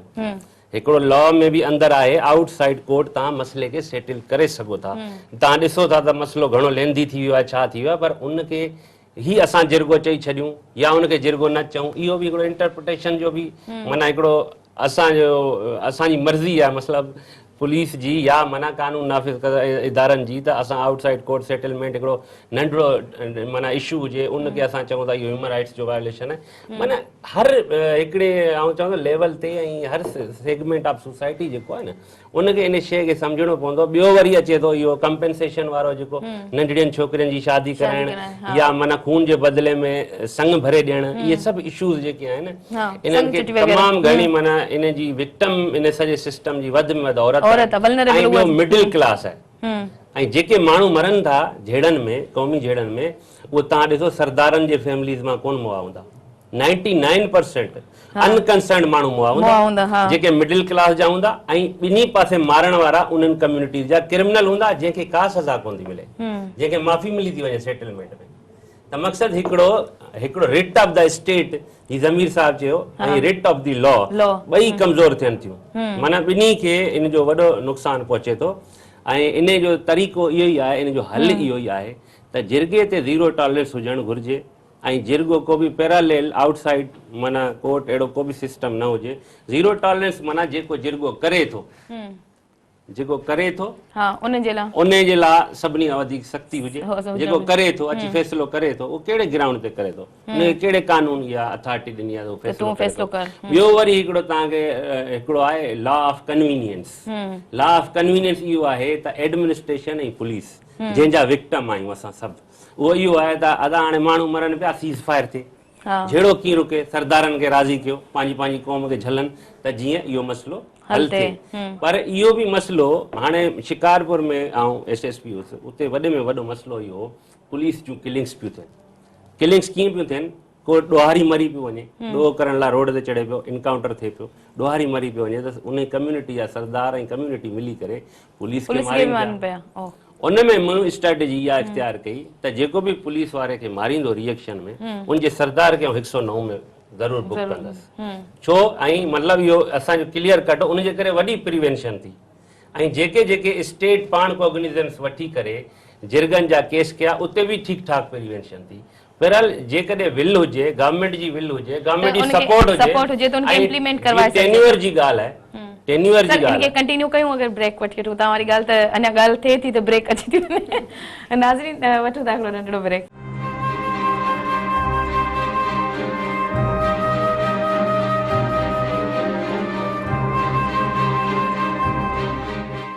हिकिड़ो लॉ में बि अंदरि आहे, आउटसाइड कोर्ट तव्हां मसइले खे सेटल करे सघो था। तव्हां ॾिसो था त मसइलो घणो लेंदी थी वियो आहे, छा थी वियो आहे, पर उनखे ही असां जिरगो चई छॾियूं या उनखे जिरगो न चऊं, इहो बि हिकिड़ो इंटरप्रिटेशन जो बि माना हिकिड़ो असांजी मर्ज़ी आहे, मतिलबु पुलिस जी या माना कानून नाफ़िज़ इदारनि जी, त असां आउटसाइड कोर्ट सेटलमेंट हिकिड़ो नंढिड़ो माना इशू हुजे, उनखे असां चऊं था इहो ह्यूमन राइट्स जो वायोलेशन आहे। माना हर हिकिड़े आउं चवां थो लेवल ते ऐं हर सेगमेंट ऑफ सोसाइटी जेको आहे न, उनखे इन शइ खे सम्झणो पवंदो। ॿियो वरी अचे थो इहो कंपेंसेशन वारो, जेको नंढड़ियुनि छोकिरियुनि जी शादी कराइण या माना खून जे बदिले में संग भरे ॾियण, इहे सभु इशूज़ जेके आहिनि इन्हनि खे तमामु घणी माना इन जी विक्टिम इन सॼे सिस्टम जी वधि में वधि औरत ऐं ॿियो मिडिल क्लास आहे। ऐं जेके माण्हू मरनि था झेड़नि में, क़ौमी झेड़नि में, उहो तव्हां ॾिसो सरदारनि जे फैमिलीज़ मां कोन मुआ हूंदा, 99% अनकंसर्न माण्हू मुआ हूंदा, जेके मिडिल क्लास जा हूंदा, ऐं ॿिन्ही पासे मारण वारा उन्हनि कम्यूनिटीज़ जा क्रिमिनल हूंदा, जंहिंखे का सज़ा कोन थी मिले, जंहिंखे माफ़ी मिली थी वञे सेटलमेंट में। त मक़सदु हिकिड़ो रिट ऑफ द स्टेट ही ज़मीर साहब चयो ऐं रिट ऑफ द लॉ ॿई कमज़ोर थियनि थियूं माना ॿिन्ही खे इन जो वॾो नुक़सानु पहुचे थो ऐं इन जो तरीक़ो इहो ई आहे इन जो हल इहो ई आहे त जिरगे ते ज़ीरो टॉलरेंस हुजणु घुरिजे ऐं जिरगो को बि पैरालेल आउटसाइड माना कोर्ट अहिड़ो को बि सिस्टम न हुजे ज़ीरो टॉलरेंस माना जेको जिरगो करे थो उन जे लाइ सभिनी खां वधीक सख़्ती हुजे जेको करे थो अची फ़ैसिलो करे थो उहो कहिड़े ग्राउंड ते करे थो उनखे कहिड़े कानून या अथॉरिटी ॾिनी आहे फ़ैसिलो करे थो। ॿियो वरी हिकिड़ो तव्हांखे हिकिड़ो आहे लॉ ऑफ कन्वीनियंस इहो आहे त एडमिनिस्ट्रेशन ऐं पुलिस जंहिंजा विक्टम आहियूं असां सभु उहो इहो आहे त अदा हाणे माण्हू मरनि पिया सीज़ फायर थिए जहिड़ो कीअं रुके सरदारनि खे राज़ी कयो पंहिंजी क़ौम खे झलनि त जीअं इहो मसइलो हल थिए पर इहो बि मसइलो हाणे शिकारपुर में ऐं SSP हुयुसि उते वॾे में वॾो मसइलो इहो पुलिस जूं किलिंग्स पियूं थियनि किलिंग्स कीअं पियूं थियनि को ॾोहारी मरी पियो वञे ॾोह करण लाइ रोड ते चढ़े पियो इनकाउंटर थिए पियो ॾोहारी मरी पियो वञे त उन कम्यूनिटी जा सरदार ऐं कम्यूनिटी मिली करे पुलिस खे मारनि पिया उन में मूं स्ट्रेटेजी इहा इख़्तियार कई त जेको बि पुलिस वारे खे मारींदो रिएक्शन में उनजे सरदार खे 109 में ज़रूरु बुक कंदसि छो ऐं मतिलबु इहो असांजो क्लियर कट उनजे करे वॾी प्रिवेंशन थी ऐं जेके स्टेट पाण कॉग्निजेंस वठी करे जिरगनि जा केस कया उते बि ठीकु ठाक प्रिवेंशन थी बहरहाल जेकॾहिं विल हुजे गवर्नमेंट जी विल हुजे गवर्नमेंट जी सपोर्ट हुजे त उनखे इम्प्लीमेंट करवाए सघे टेन्यूअर जी ॻाल्हि आहे टेन्यूअर जी ॻाल्हि आहे कंटिन्यू कयूं अगरि ब्रेक वठी वठूं तव्हां वारी ॻाल्हि त अञा ॻाल्हि थिए थी त ब्रेक अची थी वञे नाज़रीन वठूं था हिकिड़ो नंढिड़ो ब्रेक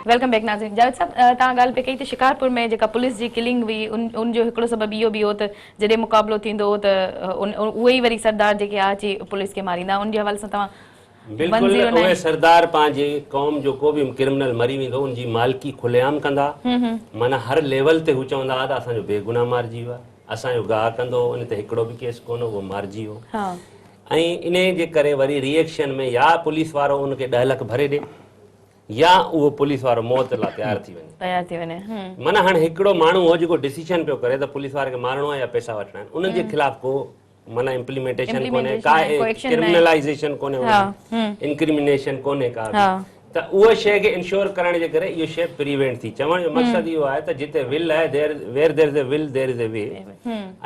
वेलकम बैक नाज़रीन जावेद साहब तव्हां ॻाल्हि पे कई त शिकारपुर में जेका पुलिस जी किलिंग हुई उन जो हिकिड़ो सबबु इहो बि हो त जॾहिं मुक़ाबिलो थींदो हो त उहे ई वरी सरदार जेके अची पुलिस खे मारींदा उन जे हवाले सां तव्हां बिल्कुलु उहे सरदार पंहिंजे क़ौम जो को बि क्रिमिनल मरी वेंदो उनजी मालिकी खुलेआम कंदा माना हर लेवल ते हू चवंदा हुआ त असांजो बेगुनाह मारिजी वियो आहे असांजो गाह कंदो उन ते हिकिड़ो बि केस कोन उहो मारिजी वियो ऐं इन जे करे वरी रिएक्शन में या पुलिस वारो उनखे 10 लख भरे ॾे या उहो पुलिस वारो मौत लाइ तयार थी वञे माना हाणे हिकिड़ो माण्हू हो जेको डिसीजन पियो करे त पुलिस वारे खे मारणो आहे या पैसा वठणा आहिनि उन्हनि जे ख़िलाफ़ को माना इम्प्लीमेंटेशन कोन्हे का क्रिमिनलाइज़ेशन कोन्हे इंक्रिमिनेशन कोन्हे का त उहा शइ खे इंश्योर करण जे करे इहो शइ प्रिवेंट थी चवण जो मक़सदु इहो आहे त जिते विल आहे where there is a will there is a way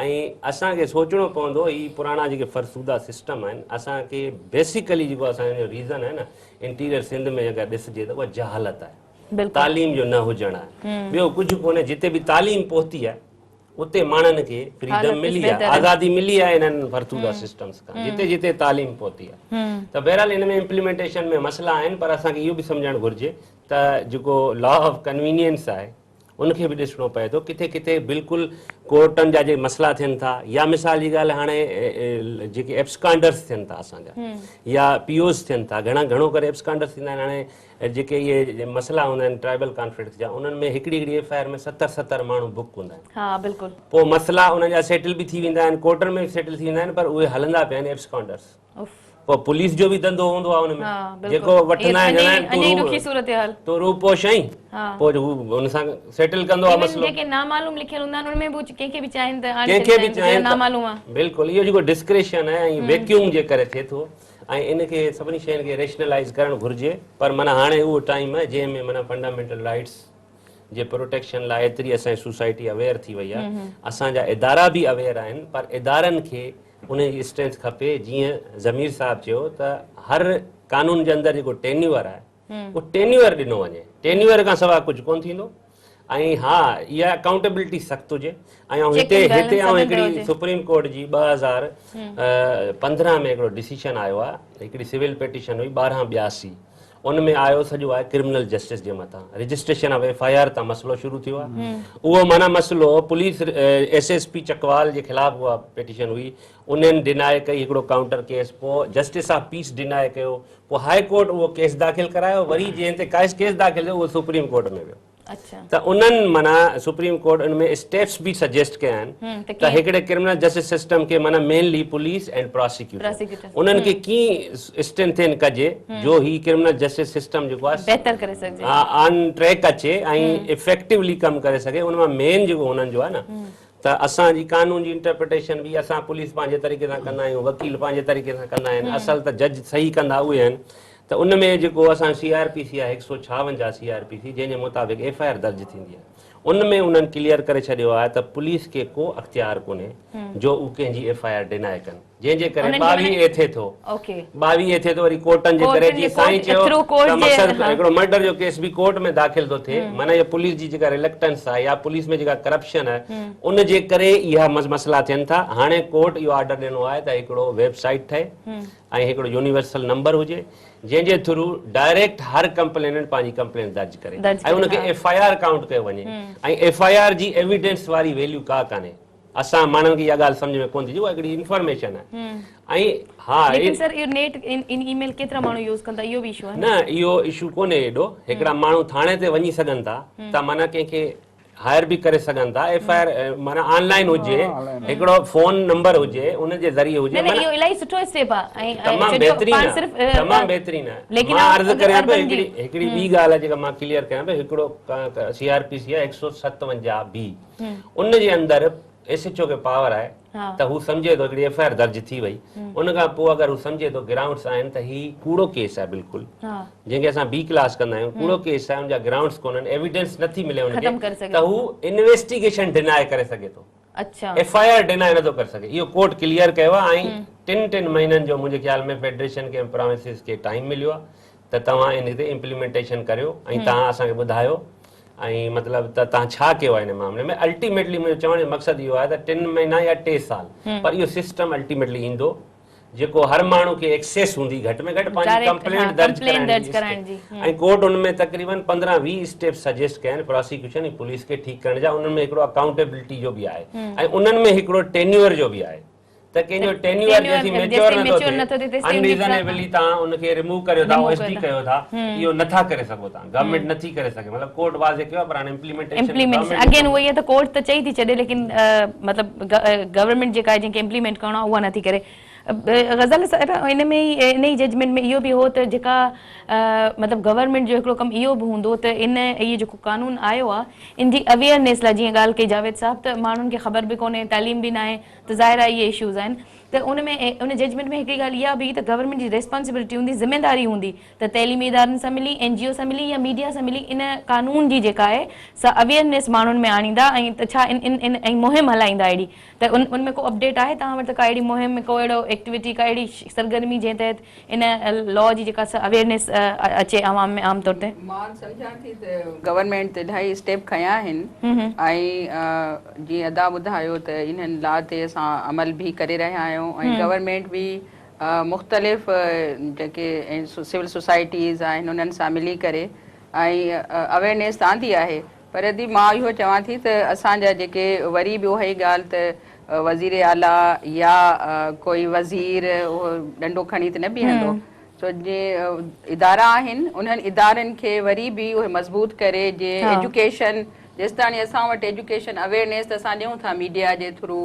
ऐं असांखे सोचणो पवंदो ही पुराणा जेके फरसूदा सिस्टम आहिनि असांखे बेसिकली जेको असांजो रीज़न आहे न इंटीरियर सिंध में अगरि ॾिसिजे त उहा जहालत आहे तालीम जो न हुजणु आहे ॿियो कुझु कोन्हे जिते बि तालीम पहुती आहे उते माण्हुनि खे फ्रीडम मिली आहे आज़ादी मिली आहे इन्हनि फरसूदा सिस्टम्स खां जिते जिते तालीम पहुती आहे त बहरहाल इन में इम्प्लीमेंटेशन में मसइला आहिनि पर असांखे इहो बि सम्झणु घुरिजे त जेको लॉ ऑफ कन्वीनियंस आहे उनखे बि ॾिसणो पए थो किथे किथे बिल्कुलु कोर्टनि जा जेके मसइला थियनि था या मिसाल जी ॻाल्हि हाणे जेके एब्सकांडर्स थियनि था असांजा या POs थियनि था घणो करे एब्सकांडर्स थींदा आहिनि हाणे जेके इहे मसइला हूंदा आहिनि ट्राइबल कॉन्फ्लिक्ट जा उन्हनि में हिकिड़ी FIR में 70 माण्हू बुक हूंदा आहिनि पोइ मसइला उन्हनि जा सेटल बि थी वेंदा आहिनि कोर्टनि में बि सेटल थी वेंदा आहिनि पर उहे हलंदा पिया आहिनि एब्सकांडर्स पोइ पुलिस जो बि धंधो हूंदो आहे हुनमें जेको वठंदा आहिनि तो रूपो शई पोइ हुन सां सेटल कंदो आहे मसइलो जेके नामालूम लिखियल हूंदा आहिनि उनमें बि कंहिंखे बि चाहिनि नामालूम आहे बिल्कुलु इहो जेको डिस्क्रेशन आहे ऐं वैक्यूम जे करे थिए थो ऐं इनखे सभिनी शयुनि खे रेशनलाइज़ करणु घुरिजे पर माना हाणे उहो टाइम आहे जंहिंमें माना फंडामेंटल राइट्स जे प्रोटेक्शन लाइ एतिरी असांजी सोसाइटी अवेयर थी वई आहे असांजा इदारा बि अवेयर आहिनि पर इदारनि खे उन जी स्ट्रेंथ खपे जीअं ज़मीर साहब चयो त हर कानून जे अंदरि जेको टेन्यूअर आहे उहो टेन्यूअर ॾिनो वञे टेन्यूअर खां सवाइ कुझु कोन थींदो ऐं हा इहा अकाउंटेबिलिटी सख़्तु हुजे ऐं हिते हिकिड़ी सुप्रीम कोर्ट जी 2015 में हिकिड़ो डिसीजन आयो आहे हिकिड़ी सिविल पिटीशन हुई 1282 उन में आयो सॼो आहे क्रिमिनल जस्टिस जे मथां रजिस्ट्रेशन ऑफ FIR तां मसइलो शुरू थियो आहे उहो माना मसइलो पुलिस SSP चकवाल जे ख़िलाफ़ उहा पिटीशन हुई उन्हनि डिनाए कई हिकिड़ो काउंटर केस पोइ जस्टिस ऑफ पीस डिनाए कयो पोइ हाई कोर्ट उहो केस दाख़िल करायो वरी जंहिं ते केस दाख़िल थियो उहो सुप्रीम कोर्ट में वियो त उन्हनि माना सुप्रीम कोर्ट उन में स्टेप्स बि सजेस्ट कया आहिनि त हिकिड़े क्रिमिनल जस्टिस सिस्टम खे माना मेनली पुलिस एंड प्रोसिक्यूटर उन्हनि खे कीअं स्ट्रेंथन कजे जो ही क्रिमिनल जस्टिस सिस्टम जेको आहे बहितर करे सघे ऑन ट्रैक अचे ऐं इफेक्टिवली कमु करे सघे उन मां मेन जेको हुननि जो आहे न त असांजी कानून जी इंटरप्रिटेशन बि असां पुलिस पंहिंजे तरीक़े सां कंदा आहियूं, वकील पंहिंजे तरीक़े सां कंदा आहिनि, असल त जज सही कंदा उहे आहिनि। त उन में जेको असां CRPC आहे 156 CRPC जंहिंजे मुताबिक़ FIR दर्ज थींदी आहे, उन में उन्हनि क्लियर करे छॾियो आहे त पुलिस खे को अख़्तियार कोन्हे जो उहे कंहिंजी FIR डिनाए कनि, जंहिंजे करे 22 थिए थो, ओके 22 थिए थो वरी कोर्टनि जे करे जीअं साईं चयो त मक़सद हिकिड़ो मर्डर जो केस बि कोर्ट में दाख़िल थो थिए, माना इहा पुलिस जी जेका रिलेक्टेंस आहे या पुलिस में जेका करप्शन आहे उन जे करे इहा मसला थियनि था। हाणे कोर्ट इहो ऑर्डर ॾिनो आहे त हिकिड़ो वेबसाइट ठहे ऐं हिकिड़ो यूनिवर्सल नंबर हुजे जंहिंजे थ्रू डायरेक्ट हर कंप्लेनेंट पंहिंजी कंप्लेन दर्ज करे ऐं उनखे FIR काउंट कयो वञे ऐं FIR जी एविडेंस वारी वैल्यू का कान्हे। असां माण्हुनि खे इहा ॻाल्हि सम्झ में कोन थी, उहा हिकिड़ी इंफॉर्मेशन आहे। ऐं हा लेकिन सर इहो नेट इन ईमेल केतिरा माण्हू यूज़ कंदा, इहो बि इशू आहे न, इहो इशू कोन्हे एॾो। हिकिड़ा माण्हू थाणे ते वञी सघनि था, त माना कंहिंखे हायर बि करे सघनि था, FIR माना ऑनलाइन हुजे, हिकिड़ो फोन नंबर हुजे, उन जे ज़रिए हुजे, इहो इलाही सुठो स्टेप आहे ऐं तमामु बहितरीन आहे, तमामु बहितरीन आहे। मां अर्ज़ु करियां पियो हिकिड़ी ॿी ॻाल्हि आहे जेका मां क्लियर कयां पियो, हिकिड़ो CRPC आहे 157B, उन जे अंदरि SHO खे पावर आहे त हू सम्झे थो हिकिड़ी FIR दर्ज थी वई, उन खां पोइ अगरि हू सम्झे थो ग्राउंड्स आहिनि त ही कूड़ो केस आहे बिल्कुलु, जंहिंखे असां B क्लास कंदा आहियूं, कूड़ो केस आहे, उनजा ग्राउंड्स कोन्हनि, एविडेंस नथी मिले उनखे, त हू इन्वेस्टिगेशन डिनाए करे सघे थो, FIR डिनाए नथो करे सघे। इहो कोर्ट क्लियर कयो आहे ऐं 3 महीननि जो मुंहिंजे ख्याल में फेडरेशन खे प्रोमिसिस खे टाइम मिलियो आहे त तव्हां इन ते इम्प्लीमेंटेशन करियो ऐं तव्हां असांखे ॿुधायो ऐं मतिलबु त तव्हां छा कयो आहे इन मामले में। अल्टीमेटली मुंहिंजो चवण जो मक़सदु इहो आहे त 3 महीना या 3 साल, पर इहो सिस्टम अल्टीमेटली ईंदो जेको हर माण्हू खे एक्सेस हूंदी, घटि में घटि पंहिंजी कंप्लेंट दर्ज कराइण जी, ऐं कोर्ट उन में तक़रीबन 15-20 स्टेप सजेस्ट कया आहिनि प्रोसिक्यूशन ऐं पुलिस खे ठीकु करण जा। उन्हनि में हिकिड़ो अकाउंटेबिलिटी जो बि आहे ऐं उन्हनि में हिकिड़ो टेन्यूअर जो बि आहे, त कंहिंजो टेन्यूअर जेसी मैच्योर नथो थिए अनरीजनेबली तव्हां उनखे रिमूव करियो था, OSD कयो था, इहो नथा करे सघो था, गवर्नमेंट नथी करे सघे, मतिलबु कोर्ट वाज़े कयो आहे, पर हाणे इम्प्लीमेंटेशन अगेन उहो ई आहे त कोर्ट त चई थी छॾे, लेकिन मतिलबु गवर्नमेंट जेका आहे जंहिंखे इम्प्लीमेंट करणो आहे उहा नथी करे। ग़ज़ाली साहिब इन में ई इन ई जजमेंट में इहो बि हो त जेका मतिलबु गवर्नमेंट जो हिकिड़ो कमु इहो बि हूंदो त इहो जेको कानून आयो आहे इन जी अवेयरनेस लाइ, जीअं ॻाल्हि कई जावेद साहब, त माण्हुनि खे ख़बर बि कोन्हे, तालीम बि न आहे, त ज़ाहिर आहे इहे इशूज़ आहिनि। त उन में उन जजमेंट में हिकिड़ी ॻाल्हि इहा बि त गवर्नमेंट जी रिस्पॉन्सिबिलिटी हूंदी, ज़िम्मेदारी हूंदी त तइलीमी इदारनि सां मिली, NGO सां मिली या मीडिया सां मिली इन कानून जी जेका आहे सा अवेयरनेस माण्हुनि में आणींदा ऐं त छा इन मुहिम हलाईंदा अहिड़ी, त उन में को अपडेट आहे तव्हां वटि, का अहिड़ी मुहिम, को अहिड़ो एक्टिविटी, का अहिड़ी सरगर्मी जंहिं तहत इन लॉ जी जेका अवेयरनेस अचे आवाम में आम तौर ते? मां सम्झां थी त गवर्नमेंट ते इलाही स्टेप खयां आहिनि ऐं जीअं अदा ॿुधायो त इन्हनि लॉ ते असां अमल बि करे रहिया आहियूं ऐं गवर्नमेंट बि मुख़्तलिफ़ जेके सिविल सोसाइटीज़ आहिनि उन्हनि सां मिली करे ऐं अवेयरनेस आंदी आहे। पर यदि मां इहो चवां थी त असांजा जेके वरी बि उहा ई ॻाल्हि त वज़ीर आला या कोई वज़ीर उहो डंडो खणी त न बीहंदो, सो जीअं इदारा आहिनि उन्हनि इदारनि खे वरी बि उहे मज़बूत करे, जीअं एजुकेशन, जेसिताणी असां वटि एजुकेशन अवेयरनेस त असां ॾियूं था मीडिया जे थ्रू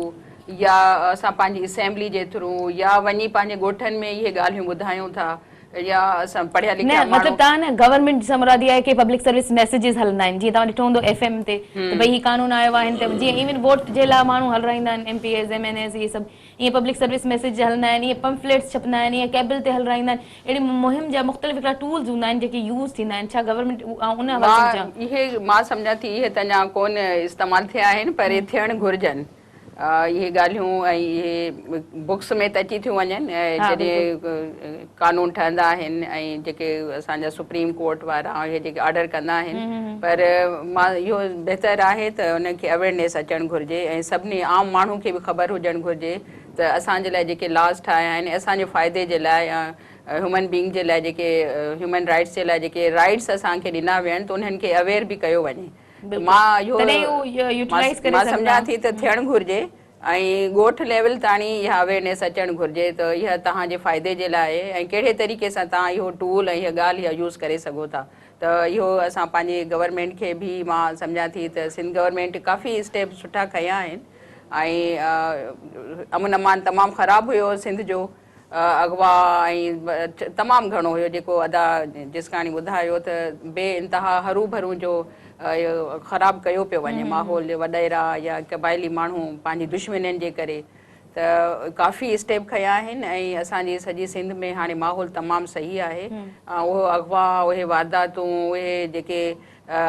या असां पंहिंजी असेंबली जे थ्रू या वञी पंहिंजे ॻोठनि में इहे ॻाल्हियूं ॿुधायूं था या असां पढ़िया लिखिया माण्हू। मतिलबु तव्हां न गवर्नमेंट सां मुरादी आहे कि पब्लिक सर्विस मैसेजिस हलंदा आहिनि, जीअं तव्हां ॾिठो हूंदो FM ते त भई ही कानून आयो आहे, त जीअं इवन वोट जे लाइ माण्हू हलाईंदा आहिनि, MPs MNs इहे सभु, ईअं पब्लिक सर्विस मैसेज हलंदा आहिनि, ईअं पंफलेट्स छपंदा आहिनि, ईअं केबल ते हलाईंदा आहिनि, अहिड़ी मुहिम जा मुख़्तलिफ़ हिकिड़ा टूल्स हूंदा आहिनि जेके यूज़ थींदा आहिनि, छा गवर्नमेंट उन हवाले इहे मां सम्झां थी इहे त अञा कोन इस्तेमालु थिया आहिनि, पर इहे थियणु घुरिजनि। इहे ॻाल्हियूं ऐं इहे बुक्स में त अची थियूं वञनि जॾहिं कानून ठहंदा आहिनि ऐं जेके असांजा सुप्रीम कोर्ट वारा इहे जेके ऑर्डर कंदा आहिनि, पर मां इहो बहितरु आहे त उनखे अवेयरनेस अचणु घुरिजे ऐं सभिनी आम माण्हू खे बि ख़बर हुजणु घुरिजे त असांजे लाइ जेके लॉस ठाहिया आहिनि असांजे फ़ाइदे जे लाइ या ह्यूमन बींग जे लाइ, जेके ह्यूमन राइट्स जे लाइ जेके राइट्स असांखे ॾिना विया आहिनि त उन्हनि खे अवेयर बि कयो वञे। मां सम्झां थी त थियणु घुरिजे ऐं ॻोठ लेवल ताणी इहा अवेयरनेस अचणु घुरिजे त इहा तव्हांजे फ़ाइदे जे लाइ ऐं कहिड़े तरीक़े सां तव्हां इहो टूल ऐं इहा ॻाल्हि इहा यूज़ करे सघो था। त इहो असां पंहिंजे गवर्नमेंट खे बि मां सम्झां थी त सिंध गवर्नमेंट काफ़ी स्टेप सुठा खयां आहिनि ऐं अमन अमान तमामु ख़राबु हुयो सिंध जो, अगवा ऐं तमामु घणो हुयो जेको अदा जिसकाणी ॿुधायो त बे इंतिहा हरू भरू जो इहो ख़राबु कयो पियो वञे माहौल वॾेरा या क़बाइली माण्हू पंहिंजी दुश्मनियुनि जे करे त काफ़ी स्टेप खयां आहिनि ऐं असांजी सॼी सिंध में हाणे माहौल तमामु सही आहे उहो अगवा उहे वारदातूं उहे जेके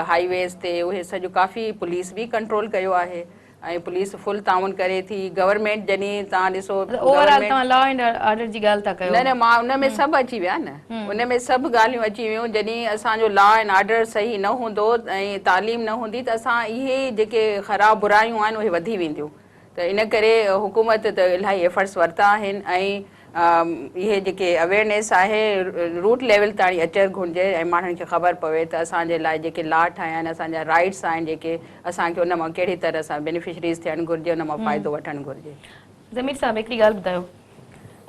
हाईवेज़ ते उहे सॼो काफ़ी पुलिस बि कंट्रोल कयो आहे ऐं पुलिस फुल ताउन करे थी गवर्नमेंट जॾहिं तव्हां ॾिसो ओवरऑल तव्हां लॉ एंड ऑर्डर जी ॻाल्हि था कयो न मां उन में सभु अची विया न उन में सभु ॻाल्हियूं अची वियूं जॾहिं असांजो लॉ एंड ऑर्डर सही न हूंदो ऐं तालीम न हूंदी त असां इहे जेके ख़राबु बुरायूं आहिनि उहे वधी वेंदियूं त इन करे हुकूमत त इलाही एफर्ट्स वरिता आहिनि ऐं इहे जेके अवेयरनेस आहे रूट लेवल ताईं अचणु घुरिजे ऐं माण्हुनि खे ख़बर पवे त असांजे लाइ जेके लॉ ठाहिया आहिनि असांजा राइट्स आहिनि जेके असांखे उन मां कहिड़ी तरह सां बेनिफिशरीज़ थियणु घुरिजे उन मां फ़ाइदो वठणु घुरिजे ज़मीर साहिबु हिकिड़ी ॻाल्हि ॿुधायो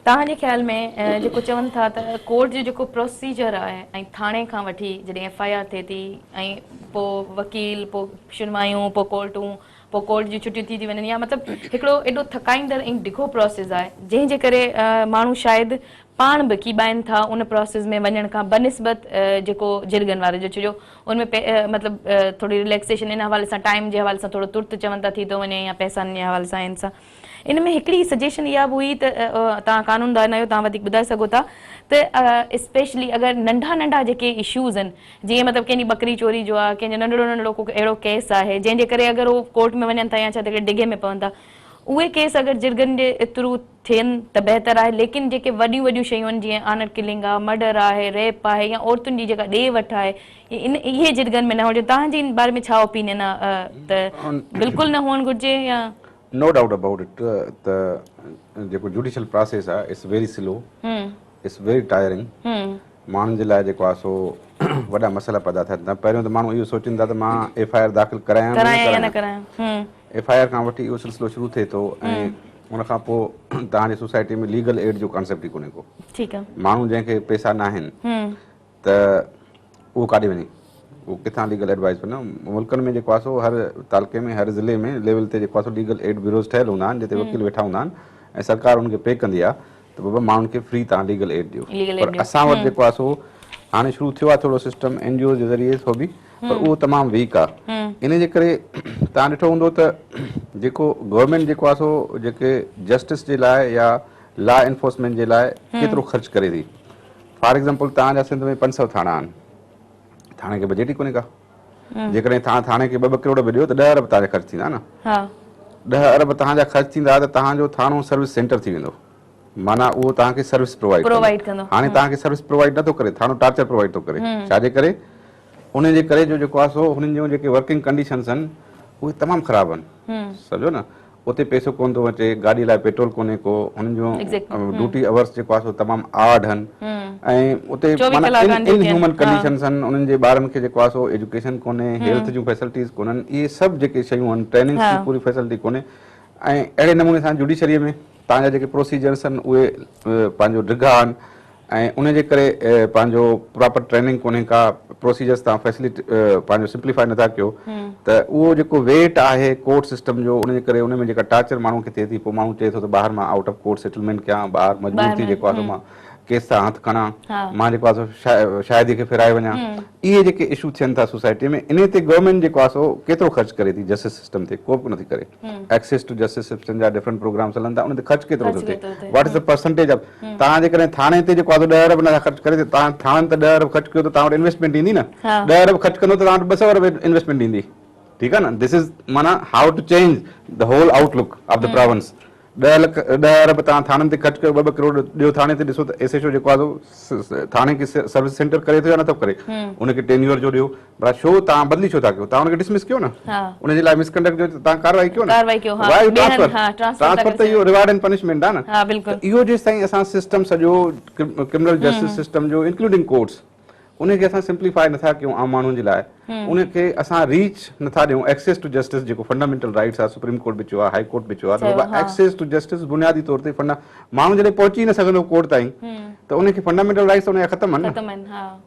तव्हांजे ख़्याल में जेको चवनि था त कोर्ट जो जेको प्रोसीजर आहे ऐं थाणे खां वठी जॾहिं FIR थिए थी ऐं पोइ वकील पोइ शुनवायूं पोइ कोर्टूं पोइ कोर्ट जी छुटियूं थी वञनि या मतिलबु हिकिड़ो एॾो थकाईंदड़ ऐं ॾिघो प्रोसेस आहे जंहिंजे करे माण्हू शायदि पाण बि कीॿाइनि था उन प्रोसेस में वञण खां बनिस्बत जेको जिरगनि वारे जो छो उनमें मतिलबु थोरी रिलैक्सेशन इन हवाले सां टाइम जे हवाले सां थोरो तुर्त चवनि था थी थो वञे या पैसनि जे हवाले सां इन सां इन में हिकिड़ी सजेशन इहा बि हुई त तव्हां कानूनदान आहियो तव्हां वधीक ॿुधाए सघो था त स्पेशली अगरि नंढा नंढा जेके इशूज़ आहिनि जीअं मतिलबु कंहिंजी बकरी चोरी जो आहे कंहिंजो नंढड़ो नंढड़ो को अहिड़ो केस आहे जंहिंजे करे अगरि उहो कोर्ट में वञनि था या छा त डिघे में पवनि था उहे केस अगरि जिरगनि जे थ्रू थियनि त बहितर आहे लेकिन जेके वॾियूं वॾियूं शयूं आहिनि जीअं ऑनर किलिंग आहे मर्डर आहे रेप आहे या औरतुनि जी जेका ॾे वठि आहे इहे जिरगनि में न हुजे तव्हांजे इन बारे में छा ओपिनियन आहे त बिल्कुलु न हुअणु घुरिजे या नो डाउट अबाउट इट त जेको जुडिशियल प्रोसेस आहे it's very slow it's very tiring माण्हुनि जे लाइ जेको आहे सो वॾा मसइला पैदा थियनि था पहिरियों त माण्हू इहो सोचनि था त मां FIR दाख़िल करायां न करायां FIR खां वठी इहो सिलसिलो शुरू थिए थो ऐं उन खां पोइ तव्हांजी सोसाइटी में लीगल एड जो कॉन्सेप्ट ई कोन्हे को ठीकु आहे माण्हू जंहिंखे पैसा न आहिनि त उहो काॾे वञे उहो किथां लीगल एडवाइस वञो मुल्कनि में जेको आहे सो हर तालुके में हर ज़िले में लेवल ते जेको आहे सो लीगल एड ब्यूरोज़ ठहियल हूंदा आहिनि जिते वकील वेठा हूंदा आहिनि ऐं सरकार उनखे पे कंदी आहे त बाबा माण्हुनि खे फ्री तव्हां लीगल एड ॾियो पर असां वटि जेको आहे सो हाणे शुरू थियो आहे थोरो सिस्टम NGO जे ज़रिए सो बि पर उहो तमामु वीक आहे इन जे करे तव्हां ॾिठो हूंदो त जेको गवर्नमेंट जेको आहे सो जेके जस्टिस जे लाइ या लॉ एनफोर्समेंट जे लाइ केतिरो ख़र्च करे थी फॉर एग्ज़ाम्पल तव्हांजा सिंध में 500 थाणा आहिनि थाणे खे बजट ई कोन्हे का जेकॾहिं तव्हां थाणे खे 2 करोड़ बि ॾियो त 10 अरब तव्हांजा ख़र्च थींदा न 10 अरब तव्हांजा ख़र्च थींदा त तव्हांजो थाणो सर्विस सेंटर थी वेंदो माना उहो तव्हांखे सर्विस प्रोवाइड कंदो हाणे तव्हांखे सर्विस प्रोवाइड नथो करे थाणो टार्चर प्रोवाइड थो करे छाजे करे उन जे करे जो जेको आहे सो हुननि जूं जेके वर्किंग कंडीशन्स आहिनि उहे तमामु ख़राबु आहिनि सम्झो न उते पैसो कोन थो अचे गाॾी लाइ पेट्रोल कोन्हे को हुननि जूं ड्यूटी अवर्स जेको आहे सो तमामु आड आहिनि ऐं उते इनह्यूमन कंडीशन्स आहिनि उन्हनि जे ॿारनि खे जेको आहे सो एजुकेशन कोन्हे हेल्थ जूं फैसिलिटीज़ कोन्हनि इहे सभु जेके शयूं आहिनि ट्रेनिंग जी पूरी फैसिलिटी कोन्हे ऐं अहिड़े नमूने सां जुडिशरीअ में तव्हांजा जेके प्रोसीजर्स आहिनि उहे पंहिंजो ढिघा आहिनि ऐं उन जे करे पंहिंजो प्रॉपर ट्रेनिंग कोन्हे का प्रोसीजर्स तव्हां फैसिलिटी पंहिंजो सिंप्लीफाई नथा कयो त उहो जेको वेट आहे कोर्ट सिस्टम जो उन जे करे उन में जेका टार्चर माण्हू खे थिए थी पोइ माण्हू चए थो त ॿाहिरि मां आउट ऑफ कोर्ट सेटलमेंट कयां ॿाहिरि मजबूर थी जेको आहे मां केस सां हथु खणा मां जेको आहे सो शायदि खे फिराए वञा इहे जेके इशू थियनि था सोसाइटी में इन ते गवर्नमेंट जेको आहे सो केतिरो ख़र्च करे थी जस्टिस सिस्टम ते को बि नथी करे एक्सेस टू जस्टिस सिस्टम जा डिफरेंट प्रोग्राम्स हलनि था उन ते ख़र्च केतिरो थो थिए what is the percentage of तव्हां जेकॾहिं थाणे ते जेको आहे 10 अरब नथा ख़र्च करे तव्हां थाणे ते 10 अरब ख़र्च कयो त तव्हां वटि इन्वेस्टमेंट ईंदी न 10 अरब ख़र्च कंदो त तव्हां वटि 200 अरब इन्वेस्टमेंट ईंदी ठीकु आहे न दिस इज़ माना how to change the whole outlook of the province 10 अरब तव्हां थाणनि ते ख़र्च कयो 2 करोड़ ॾियो थाणे ते ॾिसो त SHO जेको आहे थाणे खे सर्विस सेंटर करे थो या नथो करे उनखे टेन्योर जो ॾियो पर छो तव्हां बदिली छो था कयो तव्हां उनखे डिसमिस कयो न उनजे लाइ मिसकंडक्ट जो तव्हां कार्रवाई कयो न ट्रांसफर त इहो रिवार्ड एंड पनिशमेंट आहे न इहो जेसि ताईं असां सिस्टम सॼो क्रिमिनल जस्टिस सिस्टम जो इंक्लूडिंग कोर्ट्स उनखे असां सिंप्लीफाई नथा कयूं आम माण्हुनि जे लाइ उनखे असां रीच नथा ॾियूं एक्सेस टू जस्टिस जेको फंडामेंटल राइट्स आहे सुप्रीम कोर्ट बि चयो आहे हाई कोर्ट बि चयो आहे त एक्सेस टू जस्टिस बुनियादी तौर ते माण्हू जॾहिं पहुची न सघंदो कोर्ट ताईं त उनखे फंडामेंटल राइट्स उनजा ख़तम आहिनि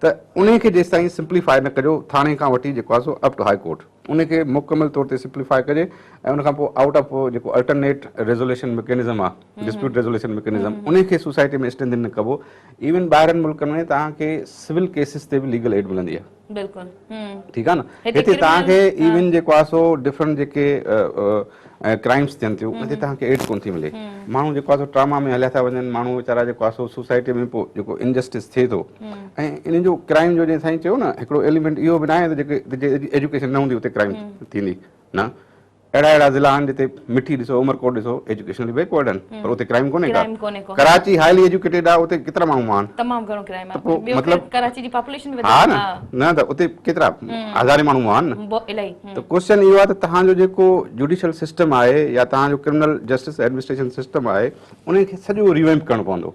त उनखे जेसि ताईं सिंप्लीफाई न कजो थाणे खां वठी जेको आहे so up two high court उनखे मुकमल तौर ते सिंप्लीफाई कजे ऐं उनखां पोइ आउट ऑफ जेको अल्टरनेट रेज़ोल्यूशन मैकेनिज़म आहे डिस्प्यूट रेज़ोल्यूशन मैकेनिज़म उनखे सोसाइटी में स्ट्रेंथन न कबो इवन ॿाहिरनि मुल्कनि में तव्हांखे सिविल केसिस ते बि लीगल एड मिलंदी आहे ठीकु आहे न हिते तव्हांखे इवन जेको आहे सो डिफरेंट जेके क्राइम्स थियनि थियूं हिते तव्हांखे एड कोन थी मिले माण्हू जेको आहे सो ट्रामा में हलिया था वञनि माण्हू वीचारा जेको आहे सो सोसाइटी में पोइ जेको इनजस्टिस थिए थो ऐं इन जो क्राइम जो जीअं साईं चयो न हिकिड़ो एलिमेंट इहो बि न आहे त जेके एजुकेशन न हूंदी उते क्राइम थींदी न अहिड़ा ज़िला आहिनि जिते मिठी ॾिसो उमरकोट ॾिसो एजुकेशनली बैकवर्ड आहिनि पर उते क्राइम कोन्हे का कराची हाईली एजुकेटेड आहे उते केतिरा माण्हू आहिनि मतिलबु हा न त उते केतिरा हज़ारे माण्हू आहिनि न त क्वेश्चन इहो आहे त तव्हांजो जेको जुडिशियल सिस्टम आहे या तव्हांजो क्रिमिनल जस्टिस एडमिनिस्ट्रेशन सिस्टम आहे उनखे सॼो रिवैम्प करणो पवंदो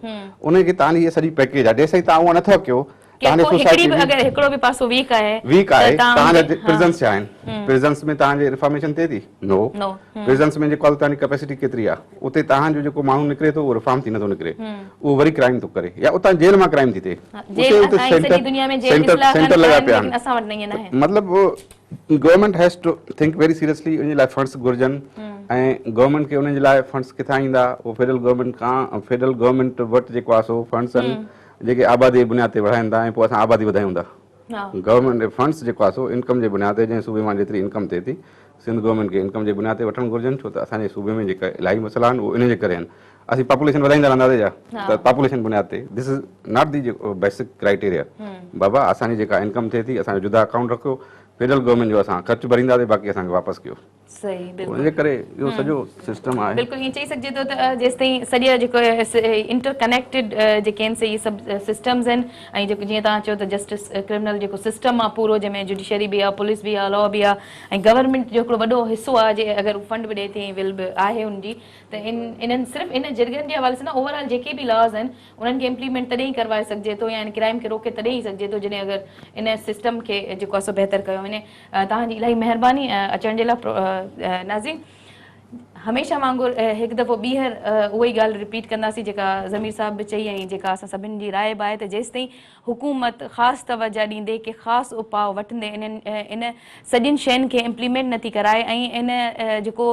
उनखे तव्हांजी इहा सॼी पैकेज आहे जेसिताईं तव्हां उहा नथा कयो वीक आहे तव्हांजा प्रिज़न्स छा आहिनि प्रिज़न्स में तव्हांजे रिफॉर्मेशन थिए थी नो प्रिज़न्स में जेको आहे तव्हांजी कैपेसिटी केतिरी आहे उते तव्हांजो जेको माण्हू निकिरे थो उहो रिफॉर्म थी नथो निकिरे उहो वरी क्राइम थो करे या उतां जेल मां क्राइम थी थिए सेंटर लॻा पिया आहिनि मतिलबु government has to think very seriously उन जे लाइ फंड्स घुरिजनि ऐं गवर्नमेंट खे उन जे लाइ फंड्स किथां ईंदा उहो फेडरल गवर्नमेंट वटि जेको आहे सो फंड्स आहिनि जेके आबादी जे बुनियाद ते वधाइनि था ऐं पोइ असां आबादी वधायूं था गवर्नमेंट फंड्स जेको आहे सो इनकम जे बुनियाद ते जंहिं सूबे मां जेतिरी इनकम थिए थी सिंध गवर्नमेंट खे इनकम जे बुनियाद ते वठणु घुरिजनि छो त असांजे सूबे में जेका इलाही मसइला आहिनि उहे इन जे करे आहिनि असीं पॉपुलेशन वधाईंदा रहंदासीं छा त पॉपुलेशन बुनियाद ते दिस इज़ नॉट दी जेको बेसिक क्राइटेरिया बाबा असांजी जेका इनकम थिए थी असांजो जुदा अकाउंट रखियो फेडरल गवर्नमेंट जो असां ख़र्चु भरींदासीं बाक़ी असांखे वापसि कयो उनजे करे इहो सॼो सिस्टम आहे बिल्कुलु ईअं चई सघिजे थो त जेसि ताईं सॼा जेको इंटरकनेक्टेड जेके आहिनि इहे सभु सिस्टम्स आहिनि ऐं जेको जीअं तव्हां चयो त जस्टिस क्रिमिनल जेको सिस्टम आहे पूरो जंहिंमें जुडिशरी बि आहे पुलिस बि आहे लॉ बि आहे ऐं गवर्नमेंट जो हिकिड़ो वॾो हिसो आहे जे अगरि फंड बि ॾिए थी विल बि आहे हुनजी त इन्हनि सिर्फ़ु इन जिरगनि जे हवाले सां न ओवरऑल जेके बि लॉज़ आहिनि उन्हनि खे इम्प्लीमेंट तॾहिं ई करवाए सघिजे थो या इन क्राइम खे रोके तॾहिं ई सघिजे थो जॾहिं अगरि इन सिस्टम खे जेको आहे सो बहितर कयो वञे तव्हांजी इलाही महिरबानी अचण जे लाइ नाज़रीन हमेशह वांगुरु हिकु दफ़ो ॿीहर उहा ई ॻाल्हि रिपीट कंदासीं जेका ज़मीर साहिब बि चई ऐं जेका असां सभिनी जी राय बि आहे त जेसि ताईं हुकूमत ख़ासि तवजो ॾींदे के ख़ासि उपाउ वठंदे इन सॼियुनि शयुनि खे इम्प्लीमेंट नथी कराए ऐं इन जेको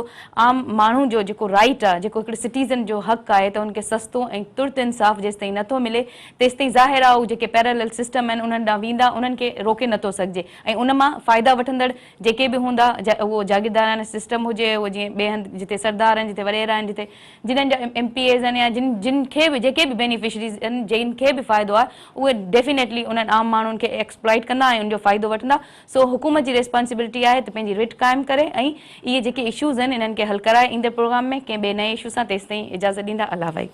आम माण्हू जो जेको राइट आहे जेको हिकिड़े सिटीज़न जो हक़ु आहे त उनखे सस्तो ऐं तुर्त इंसाफ़ जेसि ताईं नथो मिले तेसि ताईं ज़ाहिर आहे उहे जेके पैरेलल सिस्टम आहिनि उन्हनि ॾांहुं वेंदा उन्हनि खे रोके नथो सघिजे ऐं उन मां फ़ाइदा वठंदड़ जेके बि हूंदा उहो जागीरदाराना सिस्टम हुजे उहो जीअं ॿिए हंधि जिते सरदार आहिनि जिते वॾेरा आहिनि जिते जिन्हनि जा MPAs आहिनि या जिन खे बि जेके बि बेनिफिशरीज़ आहिनि जिन खे बि फ़ाइदो आहे उहे डेफिनेटली उन्हनि आम माण्हुनि खे एक्सप्लॉइट कंदा ऐं उनजो फ़ाइदो वठंदा सो हुकूमत जी रिस्पॉन्सिबिलिटी आहे त पंहिंजी रिट क़ाइमु करे ऐं इहे जेके इशूज़ आहिनि इन्हनि खे हल कराए ईंदड़ प्रोग्राम में कंहिं ॿिए नए इशू सां तेसि ताईं इजाज़त ॾींदा अल्लाह भाई।